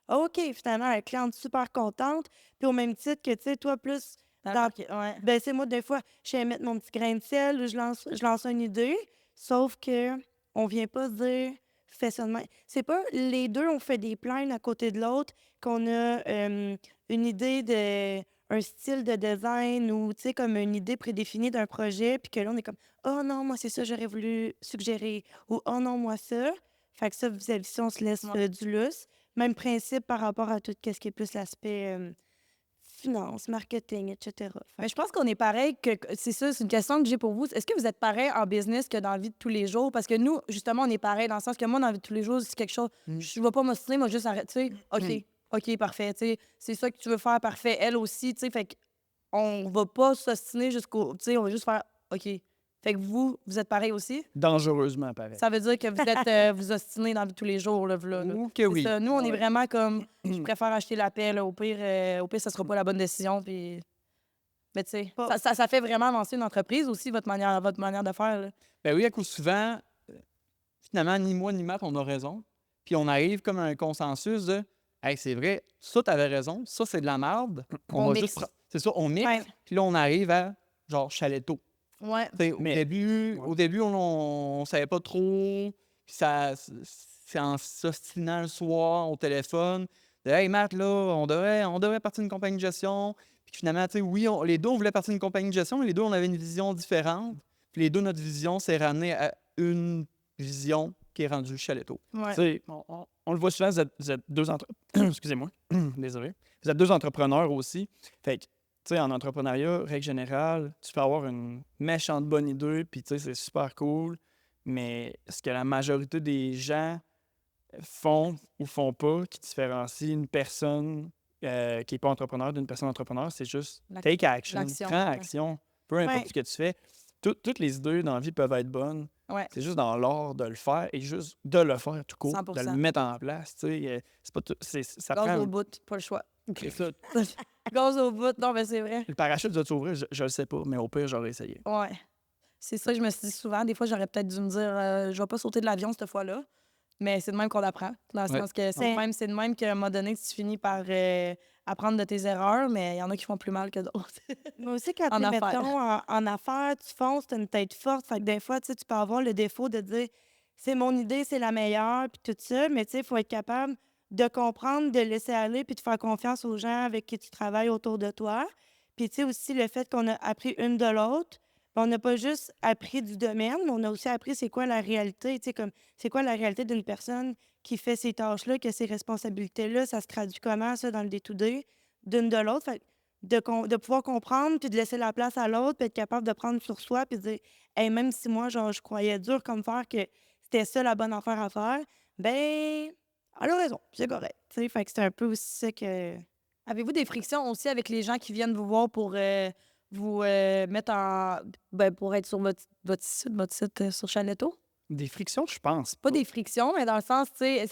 OK, finalement, la cliente super contente. Puis au même titre que, tu sais, toi, plus. Ben, c'est moi, des fois, je vais mettre mon petit grain de sel, ou je lance une idée, sauf que on vient pas se dire fais ça de même. C'est pas les deux, on fait des plans à côté de l'autre, qu'on a une idée de un style de design ou, tu sais, comme une idée prédéfinie d'un projet, puis que là, on est comme oh non, moi, c'est ça, j'aurais voulu suggérer, ou oh non, moi, ça. Fait que ça, vis-à-vis ça, on se laisse du lousse. Même principe par rapport à tout ce qui est plus l'aspect finance, marketing, etc. Mais je pense qu'on est pareil c'est ça, c'est une question que j'ai pour vous. Est-ce que vous êtes pareil en business que dans la vie de tous les jours? Parce que nous, justement, on est pareil dans le sens que moi, dans la vie de tous les jours, c'est quelque chose. Je ne vais pas m'ostiner, moi, juste arrêter. Tu sais, OK, parfait. Tu sais, c'est ça que tu veux faire, parfait. Elle aussi, tu sais, fait qu'on va pas s'ostiner jusqu'au. Tu sais, on va juste faire OK. Fait que vous êtes pareil aussi? Dangereusement pareil. Ça veut dire que vous êtes vous ostinez dans la vie de tous les jours, là. Ou que C'est oui. ça. Nous, on est vraiment comme je préfère acheter la paix, là. Au pire, ça sera pas la bonne décision. Puis. Mais tu sais, ça fait vraiment avancer une entreprise aussi, votre manière de faire. Là. Ben oui, à coup souvent, finalement, ni moi ni Matt, on a raison. Puis on arrive comme à un consensus de hey, c'est vrai, ça, t'avais raison, ça, c'est de la merde. On va mixe. juste. C'est ça, on mixe. Ouais. Puis là, on arrive à genre chaletto. Ouais. Au début, on savait pas trop. Puis c'est en s'ostinant le soir au téléphone. De, hey Matt, là, on devrait partir d'une compagnie de gestion. Puis finalement, tu sais, oui, les deux, on voulait partir d'une compagnie de gestion, mais les deux, on avait une vision différente. Puis les deux, notre vision s'est ramenée à une vision qui est rendue chaletto. Ouais. Tu sais, on le voit souvent, vous êtes deux excusez-moi, désolé. Vous êtes deux entrepreneurs aussi. Fait que, tu sais, en entrepreneuriat, règle générale, tu peux avoir une méchante bonne idée, puis tu sais, c'est super cool. Mais ce que la majorité des gens font ou font pas, qui différencie une personne qui n'est pas entrepreneur d'une personne entrepreneur, c'est juste take action, prends action, peu importe ce que tu fais. Toutes les idées dans la vie peuvent être bonnes. Ouais. C'est juste dans l'art de le faire et juste de le faire tout court, 100%. de le mettre en place. Tu sais, c'est pas ça Gaz prend. au bout, pas le choix. C'est ça. Gaz au bout, non, mais c'est vrai. Le parachute va s'ouvrir, je le sais pas, mais au pire, j'aurais essayé. Ouais. C'est ça que je me suis dit souvent. Des fois, j'aurais peut-être dû me dire, je vais pas sauter de l'avion cette fois-là. Mais c'est de même qu'on apprend. Dans le sens que c'est de même qu'à un moment donné, tu finis par apprendre de tes erreurs, mais il y en a qui font plus mal que d'autres. Mais aussi, quand En tu affaires. mettons, en affaires, tu fonces, tu as une tête forte. Fait que des fois, tu peux avoir le défaut de dire c'est mon idée, c'est la meilleure, puis tout ça. Mais tu sais, il faut être capable de comprendre, de laisser aller, puis de faire confiance aux gens avec qui tu travailles autour de toi. Puis tu sais, aussi, le fait qu'on a appris une de l'autre, on n'a pas juste appris du domaine, mais on a aussi appris c'est quoi la réalité, tu sais, comme c'est quoi la réalité d'une personne qui fait ces tâches-là, qui a ces responsabilités-là, ça se traduit comment, ça, dans le day-to-day, d'une de l'autre. Fait que de pouvoir comprendre, puis de laisser la place à l'autre, puis être capable de prendre sur soi, puis de dire, hey, même si moi, genre, je croyais dur comme faire que c'était ça la bonne affaire à faire, ben, elle a raison, c'est correct. Tu sais, fait que c'est un peu aussi ça que. Avez-vous des frictions aussi avec les gens qui viennent vous voir pour vous mettre en. Ben, pour être sur votre site sur Chaletto? Des frictions, je pense. Pas des frictions, mais dans le sens, tu sais,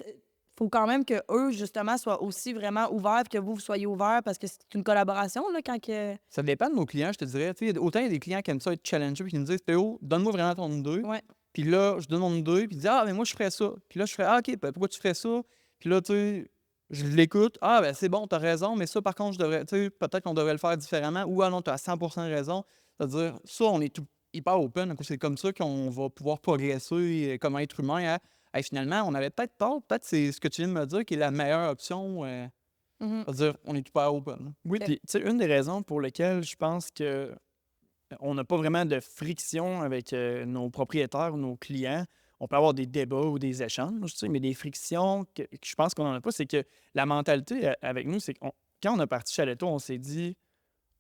faut quand même que eux justement, soient aussi vraiment ouverts, puis que vous soyez ouverts, parce que c'est une collaboration, là, quand que. Ça dépend de nos clients, je te dirais. Tu sais, autant il y a des clients qui aiment ça être challengés puis qui me disent Théo, donne-moi vraiment ton idée. Ouais. Puis là, je donne mon idée, puis ils disent ah, mais moi, je ferais ça. Puis là, je ferais ah, OK, ben, pourquoi tu ferais ça? Puis là, tu sais, je l'écoute. Ah, ben c'est bon, t'as raison, mais ça, par contre, je devrais, tu sais, peut-être qu'on devrait le faire différemment. Ou ah non, t'as 100% raison. C'est-à-dire, ça, on est tout hyper open. Donc, c'est comme ça qu'on va pouvoir progresser comme être humain. Hey, finalement, on avait peut-être tort. Peut-être c'est ce que tu viens de me dire qui est la meilleure option. Mhm. C'est-à-dire, on est hyper open. Oui, Ok. puis tu sais, une des raisons pour lesquelles je pense que on n'a pas vraiment de friction avec nos propriétaires ou nos clients. On peut avoir des débats ou des échanges, tu sais, mais des frictions que je pense qu'on n'en a pas, c'est que la mentalité avec nous, c'est que quand on a parti Chaletto, on s'est dit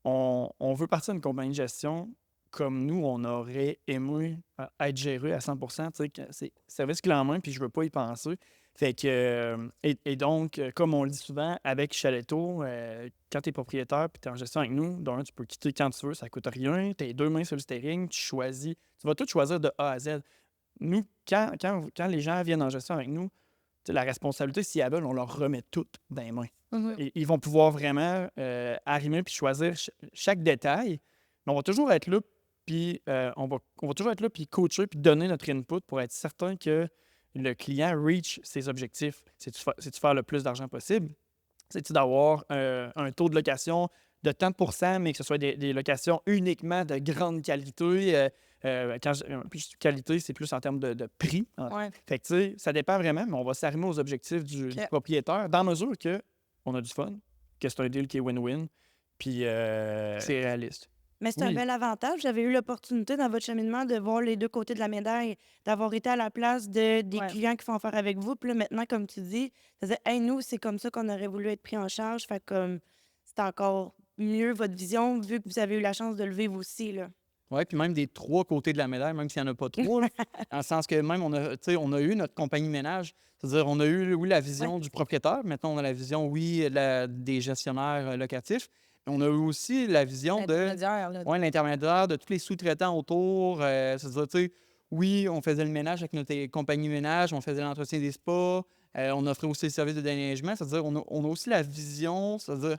on veut partir d'une compagnie de gestion comme nous, on aurait aimé être géré à 100 tu sais, que c'est service clé en main, puis je veux pas y penser. Fait que, et donc, comme on le dit souvent, avec Chaletto, quand tu es propriétaire puis tu es en gestion avec nous, d'un, tu peux quitter quand tu veux, ça coûte rien, tu as 2 mains sur le steering, tu choisis, tu vas tout choisir de A à Z. Nous, quand les gens viennent en gestion avec nous, tu sais, la responsabilité, s'ils la veulent, on leur remet tout dans les mains. Mhm. Et ils vont pouvoir vraiment arrimer puis choisir chaque détail. Mais on va toujours être là, puis on va toujours être là, puis coacher, puis donner notre input pour être certain que le client reach ses objectifs. C'est-tu faire le plus d'argent possible? C'est-tu d'avoir un taux de location de tant de pourcents, mais que ce soit des locations uniquement de grande qualité? Plus qualité, c'est plus en termes de prix. Ouais. Fait que, tu sais, ça dépend vraiment, mais on va s'arrimer aux objectifs du Ok. propriétaire dans mesure que on a du fun, que c'est un deal qui est win-win, puis c'est réaliste. Mais c'est un Oui. bel avantage. J'avais eu l'opportunité dans votre cheminement de voir les deux côtés de la médaille, d'avoir été à la place des Ouais. clients qui font affaire avec vous. Puis là, maintenant, comme tu dis, ça disait, hey, nous, c'est comme ça qu'on aurait voulu être pris en charge. Fait comme c'est encore mieux votre vision, vu que vous avez eu la chance de le vivre aussi. Là. Oui, puis même des 3 côtés de la médaille, même s'il n'y en a pas 3, là, dans le sens que même on a eu notre compagnie ménage, c'est-à-dire on a eu, oui, la vision du propriétaire, maintenant on a la vision, oui, des gestionnaires locatifs, mais on a eu aussi la vision de Intermédiaire, là. l'intermédiaire, de tous les sous-traitants autour, c'est-à-dire, tu sais, oui, on faisait le ménage avec notre compagnie ménage, on faisait l'entretien des spas, on offrait aussi les services de déneigement, c'est-à-dire on a aussi la vision, c'est-à-dire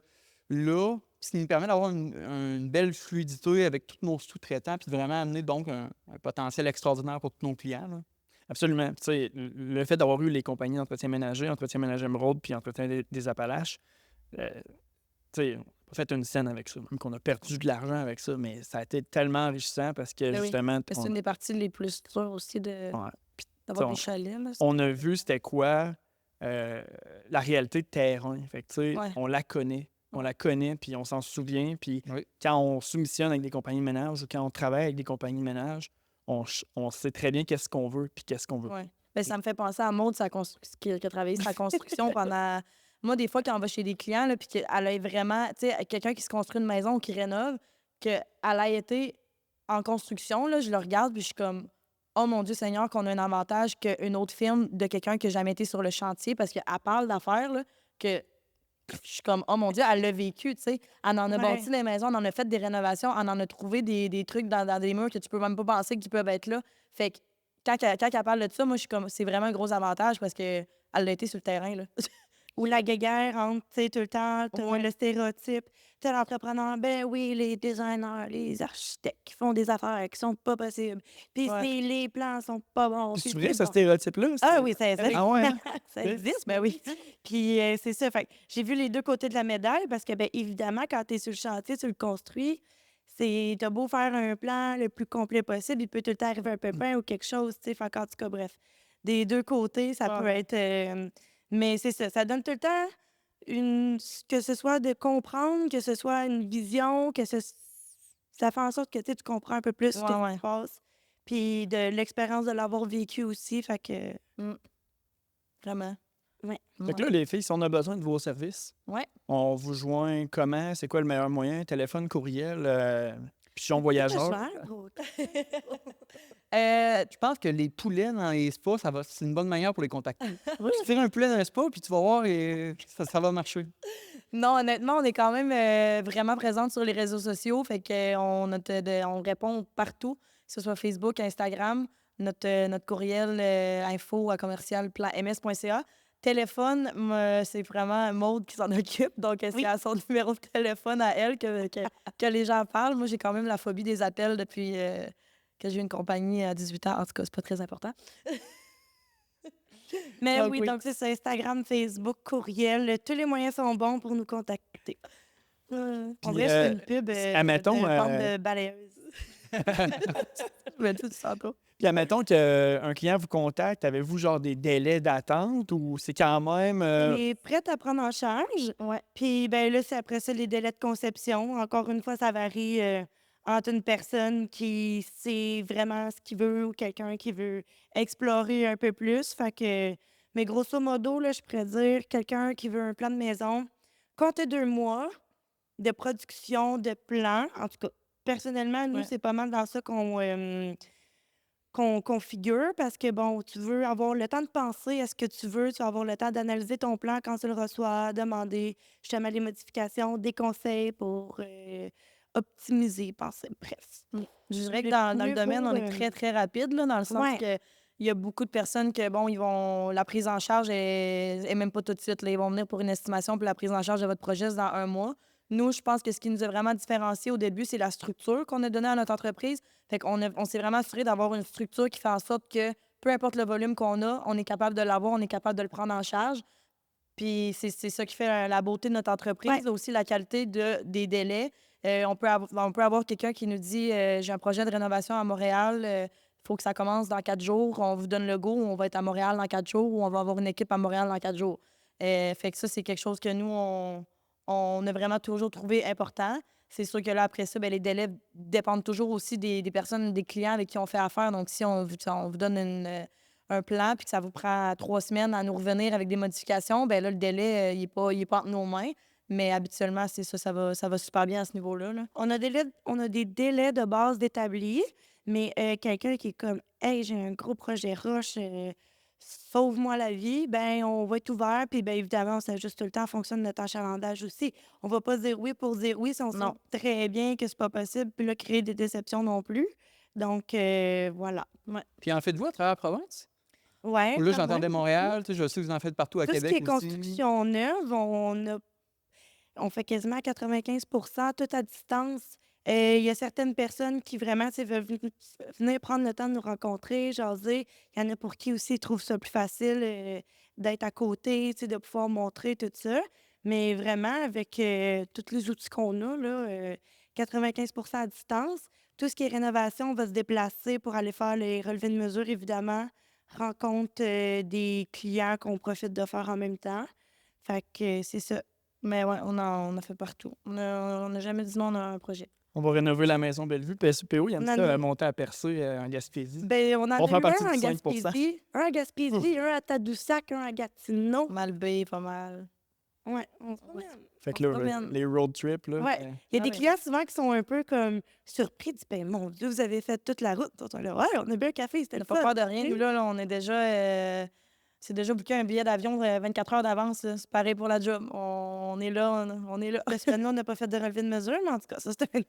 là, ce qui nous permet d'avoir une belle fluidité avec tous nos sous-traitants, puis de vraiment amener donc un potentiel extraordinaire pour tous nos clients. Là. Absolument. Tu sais, le fait d'avoir eu les compagnies d'entretien ménager Émeraude, puis entretien des Appalaches, tu sais, on a pas fait une scène avec ça, même qu'on a perdu de l'argent avec ça, mais ça a été tellement enrichissant parce que Ben oui. justement, Mais c'est une des parties les plus dures aussi ouais. d'avoir on- des chalets. Là. on a vu c'était quoi la réalité de terrain. Fait que, tu sais, Ouais. on la connaît. On la connaît, puis on s'en souvient. Puis Oui. quand on soumissionne avec des compagnies de ménage ou quand on travaille avec des compagnies de ménage, on sait très bien qu'est-ce qu'on veut puis qu'est-ce qu'on veut. Ouais. Ben, ça me fait penser à Maud qui a travaillé sa construction pendant. Moi, des fois, quand on va chez des clients, là, puis qu'elle a vraiment. Tu sais, quelqu'un qui se construit une maison ou qui rénove, qu'elle a été en construction, là, je le regarde, puis je suis comme. Oh mon Dieu Seigneur, qu'on a un avantage qu'une autre firme de quelqu'un qui n'a jamais été sur le chantier, parce qu'elle parle d'affaires, là, que je suis comme, oh mon Dieu, elle l'a vécu, tu sais. Elle en a Ouais. bâti des maisons, elle en a fait des rénovations, elle en a trouvé des trucs dans des murs que tu peux même pas penser qu'ils peuvent être là. Fait que quand elle parle de ça, moi, je suis comme, c'est vraiment un gros avantage parce qu'elle a été sur le terrain, là. Ou la guéguerre entre, tu sais, tout le temps, t'as Ouais. le stéréotype. Tel entrepreneur, ben oui, les designers, les architectes qui font des affaires qui sont pas possibles. Puis Ouais. les plans sont pas bons. C'est puis vrai, ce bon. stéréotype-là? Ah oui, ça existe. Ah ouais, hein? Ça Ok. existe, Ben oui. Puis c'est ça. Fait que j'ai vu les deux côtés de la médaille parce que, bien évidemment, quand tu es sur le chantier, tu le construis, t'as beau faire un plan le plus complet possible, il peut tout le temps arriver un pépin ou quelque chose, tu sais. Fait qu'en tout cas, bref, des deux côtés, ça peut Ouais. être. Mais c'est ça, ça donne tout le temps que ce soit de comprendre, que ce soit une vision, ça fait en sorte que tu sais, tu comprends un peu plus ce qui Ouais. se passe. Puis de l'expérience de l'avoir vécu aussi. Fait que. Vraiment. Ouais. Fait que là, les filles, si on a besoin de vos services, Ouais. on vous joint comment? C'est quoi le meilleur moyen? Téléphone, courriel, pigeon voyageur? Je pense que les poulets dans les spas, c'est une bonne manière pour les contacter. Tu tires un poulet dans un spa, puis tu vas voir, et ça va marcher. Non, honnêtement, on est quand même vraiment présente sur les réseaux sociaux. Fait qu'on on répond partout, que ce soit Facebook, Instagram, notre courriel info@commercial-ms.ca. Téléphone, c'est vraiment Maude qui s'en occupe. Donc, c'est à son numéro de téléphone à elle que les gens parlent. Moi, j'ai quand même la phobie des appels depuis que j'ai eu une compagnie à 18 ans. En tout cas, c'est pas très important. Mais Donc, oui, oui. donc c'est ça, Instagram, Facebook, courriel, tous les moyens sont bons pour nous contacter. On Puis, dirait que je fais une pub admettons, de vente de balayeuse. Je vais tout ça tantôt. Puis, admettons qu'un client vous contacte, avez-vous genre des délais d'attente ou c'est quand même. Elle est prête à prendre en charge. Ouais. Puis ben là, c'est après ça les délais de conception. Encore une fois, ça varie entre une personne qui sait vraiment ce qu'il veut ou quelqu'un qui veut explorer un peu plus. Fait que, mais grosso modo, là, je pourrais dire quelqu'un qui veut un plan de maison, comptez 2 mois de production de plan. En tout cas, personnellement, nous, Ouais. c'est pas mal dans ça qu'on configure parce que, bon, tu veux avoir le temps de penser à ce que tu veux, tu vas avoir le temps d'analyser ton plan quand tu le reçois, demander justement les modifications, des conseils pour optimiser, penser, bref. Je dirais que Mais dans le mieux domaine, vaut, on est très, très rapide, là, dans le sens Ouais. que il y a beaucoup de personnes que, bon, ils vont. La prise en charge est même pas tout de suite. Là. Ils vont venir pour une estimation, puis la prise en charge de votre projet, c'est dans 1 mois. Nous, je pense que ce qui nous a vraiment différencié au début, c'est la structure qu'on a donnée à notre entreprise. Fait qu'on on s'est vraiment assuré d'avoir une structure qui fait en sorte que, peu importe le volume qu'on a, on est capable de l'avoir, on est capable de le prendre en charge. Puis c'est ça qui fait la beauté de notre entreprise, aussi la qualité des délais. On peut avoir quelqu'un qui nous dit j'ai un projet de rénovation à Montréal, il faut que ça commence dans 4 jours. On vous donne le go, on va être à Montréal dans 4 jours ou on va avoir une équipe à Montréal dans 4 jours. Fait que ça, c'est quelque chose que nous, on a vraiment toujours trouvé important. C'est sûr que là, après ça, ben, les délais dépendent toujours aussi des personnes, des clients avec qui on fait affaire. Donc, si on vous donne un plan puis que ça vous prend 3 semaines à nous revenir avec des modifications, ben là, le délai, il est pas entre nos mains. Mais habituellement, c'est ça, ça va super bien à ce niveau-là. Là. On a des délais de base d'établis, mais quelqu'un qui est comme « Hey, j'ai un gros projet roche, sauve-moi la vie », ben on va être ouvert, puis bien évidemment, on s'ajuste tout le temps en fonction de notre achalandage aussi. On va pas dire oui pour dire oui si on sait Non. très bien que c'est pas possible, puis là, créer des déceptions non plus. Donc, voilà. Puis en faites-vous à travers la province? Ouais, Ou là, quand j'entendais même. Montréal, tu sais, je sais que vous en faites partout à Tout ce Québec qui est aussi. construction neuve, on fait quasiment 95 tout à distance. Il y a certaines personnes qui vraiment tu sais, veulent venir prendre le temps de nous rencontrer, jaser. Il y en a pour qui aussi ils trouvent ça plus facile d'être à côté, tu sais, de pouvoir montrer tout ça. Mais vraiment, avec tous les outils qu'on a, là, 95 à distance, tout ce qui est rénovation, on va se déplacer pour aller faire les relevés de mesure, évidemment. Rencontre des clients qu'on profite de faire en même temps. Fait que c'est ça. Mais ouais, on a fait partout. On n'a jamais dit non, on a un projet. On va rénover la maison Bellevue. PO, il y a On une en petite a- monter à Percé en Gaspésie. Ben, on en On a fait eu partie un en du 5%. Gaspésie, un à Tadoussac, un à Gatineau. Malbé, pas mal. Ouais, on se Ouais. promène. Fait que On là, se promène. les road trips, là. Ouais. Il y a Ah des ouais. clients souvent qui sont un peu comme surpris. Ils disent, ben mon Dieu, vous avez fait toute la route. On est là, ouais, on a bu un café, c'était On le n'a pas fun. peur de rien. Nous, là, on est déjà. C'est déjà booké un billet d'avion 24 heures d'avance. Là. C'est pareil pour la job. On est là, on est là. Parce que nous, on n'a pas fait de relevé de mesure, mais en tout cas, ça, c'était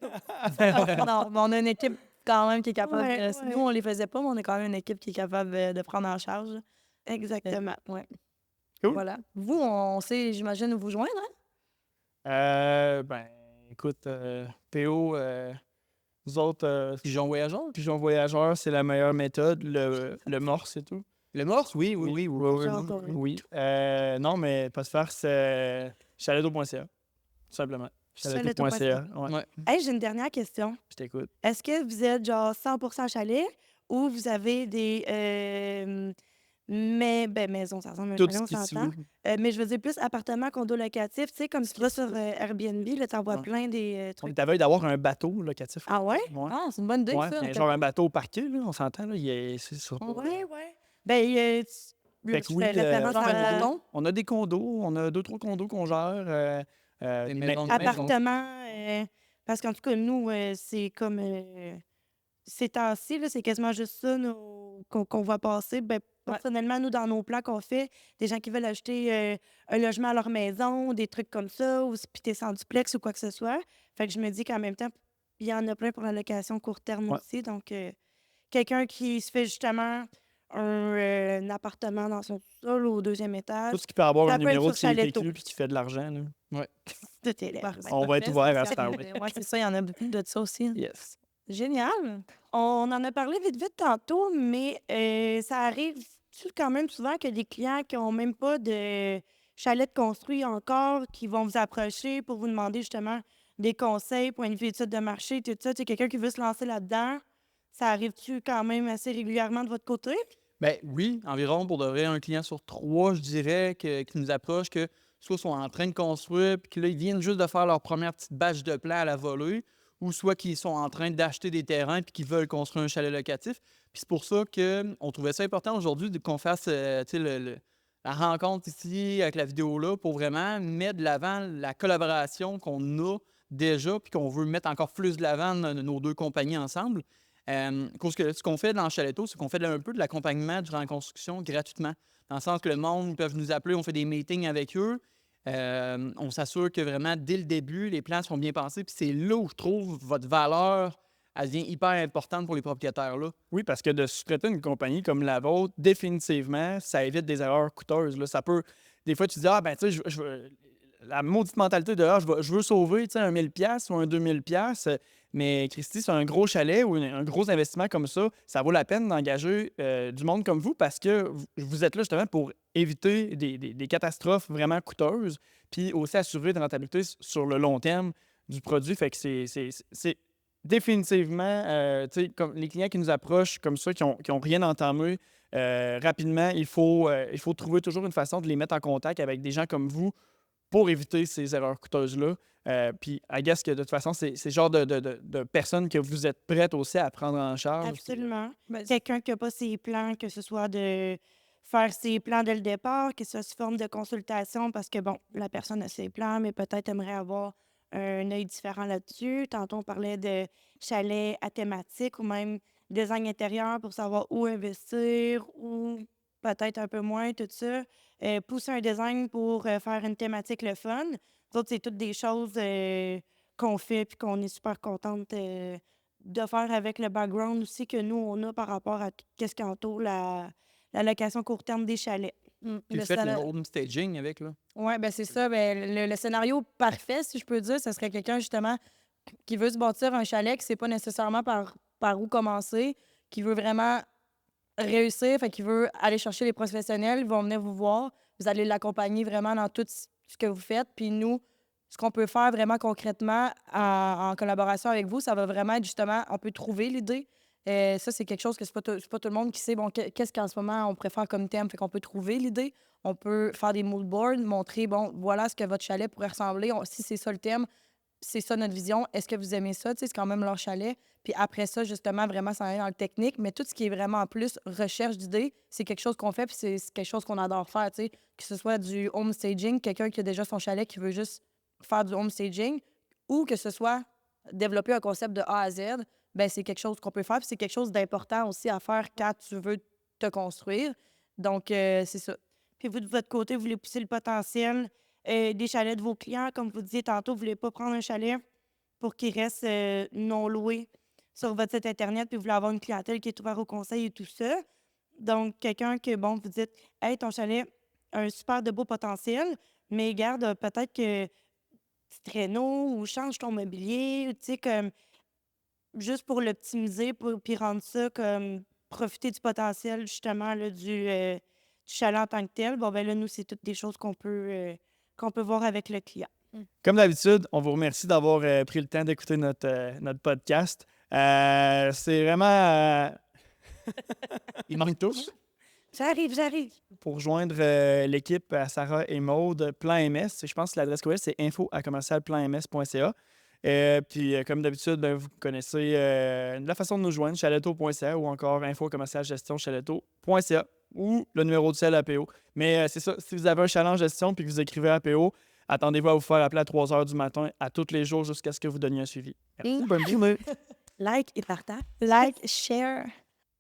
Non, mais on a une équipe quand même qui est capable. Ouais, ouais. Nous, on les faisait pas, mais on est quand même une équipe qui est capable de prendre en charge. exactement. Ouais. Cool. Voilà. Vous, on sait, j'imagine, vous joindre, hein? Ben, écoute, PO, vous autres, Pigeon voyageur? pigeon voyageur, c'est la meilleure méthode. Le morse et tout. Le morse, oui, oui, oui. Oui, J'ai entendu. oui. Non, mais pas se faire, c'est chaledo.ca. Tout simplement. Chaledo.ca. Ouais, Ouais. Hey, j'ai une dernière question. je t'écoute. Est-ce que vous êtes genre 100% chalet ou vous avez des maisons, ça ressemble à un Tout chalet, ce on qui se s'entend. veut. Mais je veux dire plus appartement, condo locatif. Tu sais, comme tu vas sur Airbnb, là, t'en vois Ouais. plein des On trucs. est à veille d'avoir un bateau locatif. Ah ouais? Ouais. Ah, c'est une bonne idée, Ouais, ça. il y a genre un bateau au parquet, là, on s'entend, là. C'est ça. Ouais, ouais. Ben, Fait que je oui, fais référence genre un à condo. On a des condos, on a 2-3 condos qu'on gère. Des des maisons de appartement. Parce qu'en tout cas, nous, c'est comme ces temps-ci, là, c'est quasiment juste ça qu'on va passer. Ben, personnellement, nous, dans nos plans qu'on fait, des gens qui veulent acheter un logement à leur maison, des trucs comme ça, ou puis t'es sans duplex ou quoi que ce soit. Fait que je me dis qu'en même temps, il y en a plein pour la location court terme Ouais. aussi. Donc, quelqu'un qui se fait justement un appartement dans son sol au 2e étage, Tout ce qui peut avoir Ça un peut être numéro de sur Chaletto. CPQ puis qui fait de l'argent, là. tout est là. Parfait. On va être ouvert à ce temps-là. Oui, c'est ça, il y en a beaucoup de ça aussi. Yes. Génial. On en a parlé vite tantôt, mais ça arrive arrive-tu quand même souvent que des clients qui n'ont même pas de chalet de construit encore, qui vont vous approcher pour vous demander justement des conseils, point de vue études de marché, tout ça? Tu sais, quelqu'un qui veut se lancer là-dedans, ça arrive-tu quand même assez régulièrement de votre côté? Ben oui, environ pour de vrai, un client sur 3, je dirais, qui nous approche, que soit sont en train de construire, puis que là, ils viennent juste de faire leur première petite batch de plans à la volée, ou soit qu'ils sont en train d'acheter des terrains puis qu'ils veulent construire un chalet locatif. Puis c'est pour ça qu'on trouvait ça important aujourd'hui qu'on fasse tu sais, la rencontre ici avec la vidéo-là pour vraiment mettre de l'avant la collaboration qu'on a déjà puis qu'on veut mettre encore plus de l'avant nos deux compagnies ensemble. Ce qu'on fait dans le Chaletto, c'est qu'on fait un peu de l'accompagnement durant la construction gratuitement. Dans le sens que le monde peut nous appeler, on fait des meetings avec eux. On s'assure que vraiment, dès le début, les plans sont bien pensés. Puis c'est là où je trouve votre valeur, elle devient hyper importante pour les propriétaires. Là. Oui, parce que de sous-traiter une compagnie comme la vôtre, définitivement, ça évite des erreurs coûteuses. Là. Ça peut... Des fois, tu dis, ah, ben, tu sais, la maudite mentalité de, ah, je veux sauver, tu sais, un 1000$ ou un 2000$. Mais Christy, c'est un gros chalet ou un gros investissement comme ça vaut la peine d'engager du monde comme vous parce que vous êtes là justement pour éviter des catastrophes vraiment coûteuses, puis aussi assurer de rentabilité sur le long terme du produit. Fait que c'est définitivement, tu sais, comme les clients qui nous approchent comme ça, qui ont rien entamé, rapidement, il faut trouver toujours une façon de les mettre en contact avec des gens comme vous pour éviter ces erreurs coûteuses-là. Puis, I guess que de toute façon, c'est le genre de personnes que vous êtes prêtes aussi à prendre en charge. Absolument. Ben, Quelqu'un qui n'a pas ses plans, que ce soit de faire ses plans dès le départ, que ce soit sous forme de consultation, parce que, bon, la personne a ses plans, mais peut-être aimerait avoir un œil différent là-dessus. Tantôt, on parlait de chalet à thématique ou même design intérieur pour savoir où investir ou peut-être un peu moins, tout ça. Pousser un design pour faire une thématique le fun. Nous autres, c'est toutes des choses qu'on fait puis qu'on est super contente de faire avec le background aussi que nous, on a par rapport à qu'est-ce qui entoure la location court terme des chalets. Puis le vous faites le scénar- home staging avec, là. Ouais, ben c'est ça. Ben, le scénario parfait, si je peux dire, ce serait quelqu'un justement qui veut se bâtir un chalet, qui ne sait pas nécessairement par où commencer, qui veut vraiment réussir, fait qu'il veut aller chercher les professionnels, ils vont venir vous voir, vous allez l'accompagner vraiment dans tout ce que vous faites. Puis nous, ce qu'on peut faire vraiment concrètement en collaboration avec vous, ça va vraiment être justement, on peut trouver l'idée. Ça, c'est quelque chose que c'est pas tout le monde qui sait, bon, qu'est-ce qu'en ce moment on préfère comme thème. Fait qu'on peut trouver l'idée, on peut faire des mood boards, montrer, bon, voilà ce que votre chalet pourrait ressembler. Si c'est ça le thème, c'est ça notre vision. Est-ce que vous aimez ça? Tu sais, c'est quand même leur chalet. Puis après ça, justement, vraiment, ça va dans le technique. Mais tout ce qui est vraiment en plus recherche d'idées, c'est quelque chose qu'on fait, puis c'est quelque chose qu'on adore faire, tu sais. Que ce soit du home staging, quelqu'un qui a déjà son chalet qui veut juste faire du home staging, ou que ce soit développer un concept de A à Z, ben c'est quelque chose qu'on peut faire, puis c'est quelque chose d'important aussi à faire quand tu veux te construire. Donc, c'est ça. Puis vous, de votre côté, vous voulez pousser le potentiel des chalets de vos clients. Comme vous disiez tantôt, vous ne voulez pas prendre un chalet pour qu'il reste non loué sur votre site Internet, puis vous voulez avoir une clientèle qui est ouverte au conseil et tout ça. Donc, quelqu'un que, bon, vous dites, « Hey, ton chalet a un super de beau potentiel, mais garde peut-être que petit traîneau ou change ton mobilier, ou tu sais, comme juste pour l'optimiser, puis rendre ça comme profiter du potentiel, justement, là, du chalet en tant que tel. Bon, ben là, nous, c'est toutes des choses qu'on peut voir avec le client. Comme d'habitude, on vous remercie d'avoir pris le temps d'écouter notre podcast. C'est vraiment Ils manquent tous. J'arrive. pour rejoindre l'équipe à Sarah et Maude, Plan MS. Je pense que l'adresse courriel, c'est info@commercialplanms.ca. Puis, comme d'habitude, ben, vous connaissez la façon de nous joindre, chaletto.ca ou encore info-gestion-chaletto.ca ou le numéro de cell APO. Mais c'est ça, si vous avez un chalet en gestion puis que vous écrivez APO, attendez-vous à vous faire appeler à 3 h du matin à tous les jours jusqu'à ce que vous donniez un suivi. Merci, bonne journée. Like et partage. Like, share.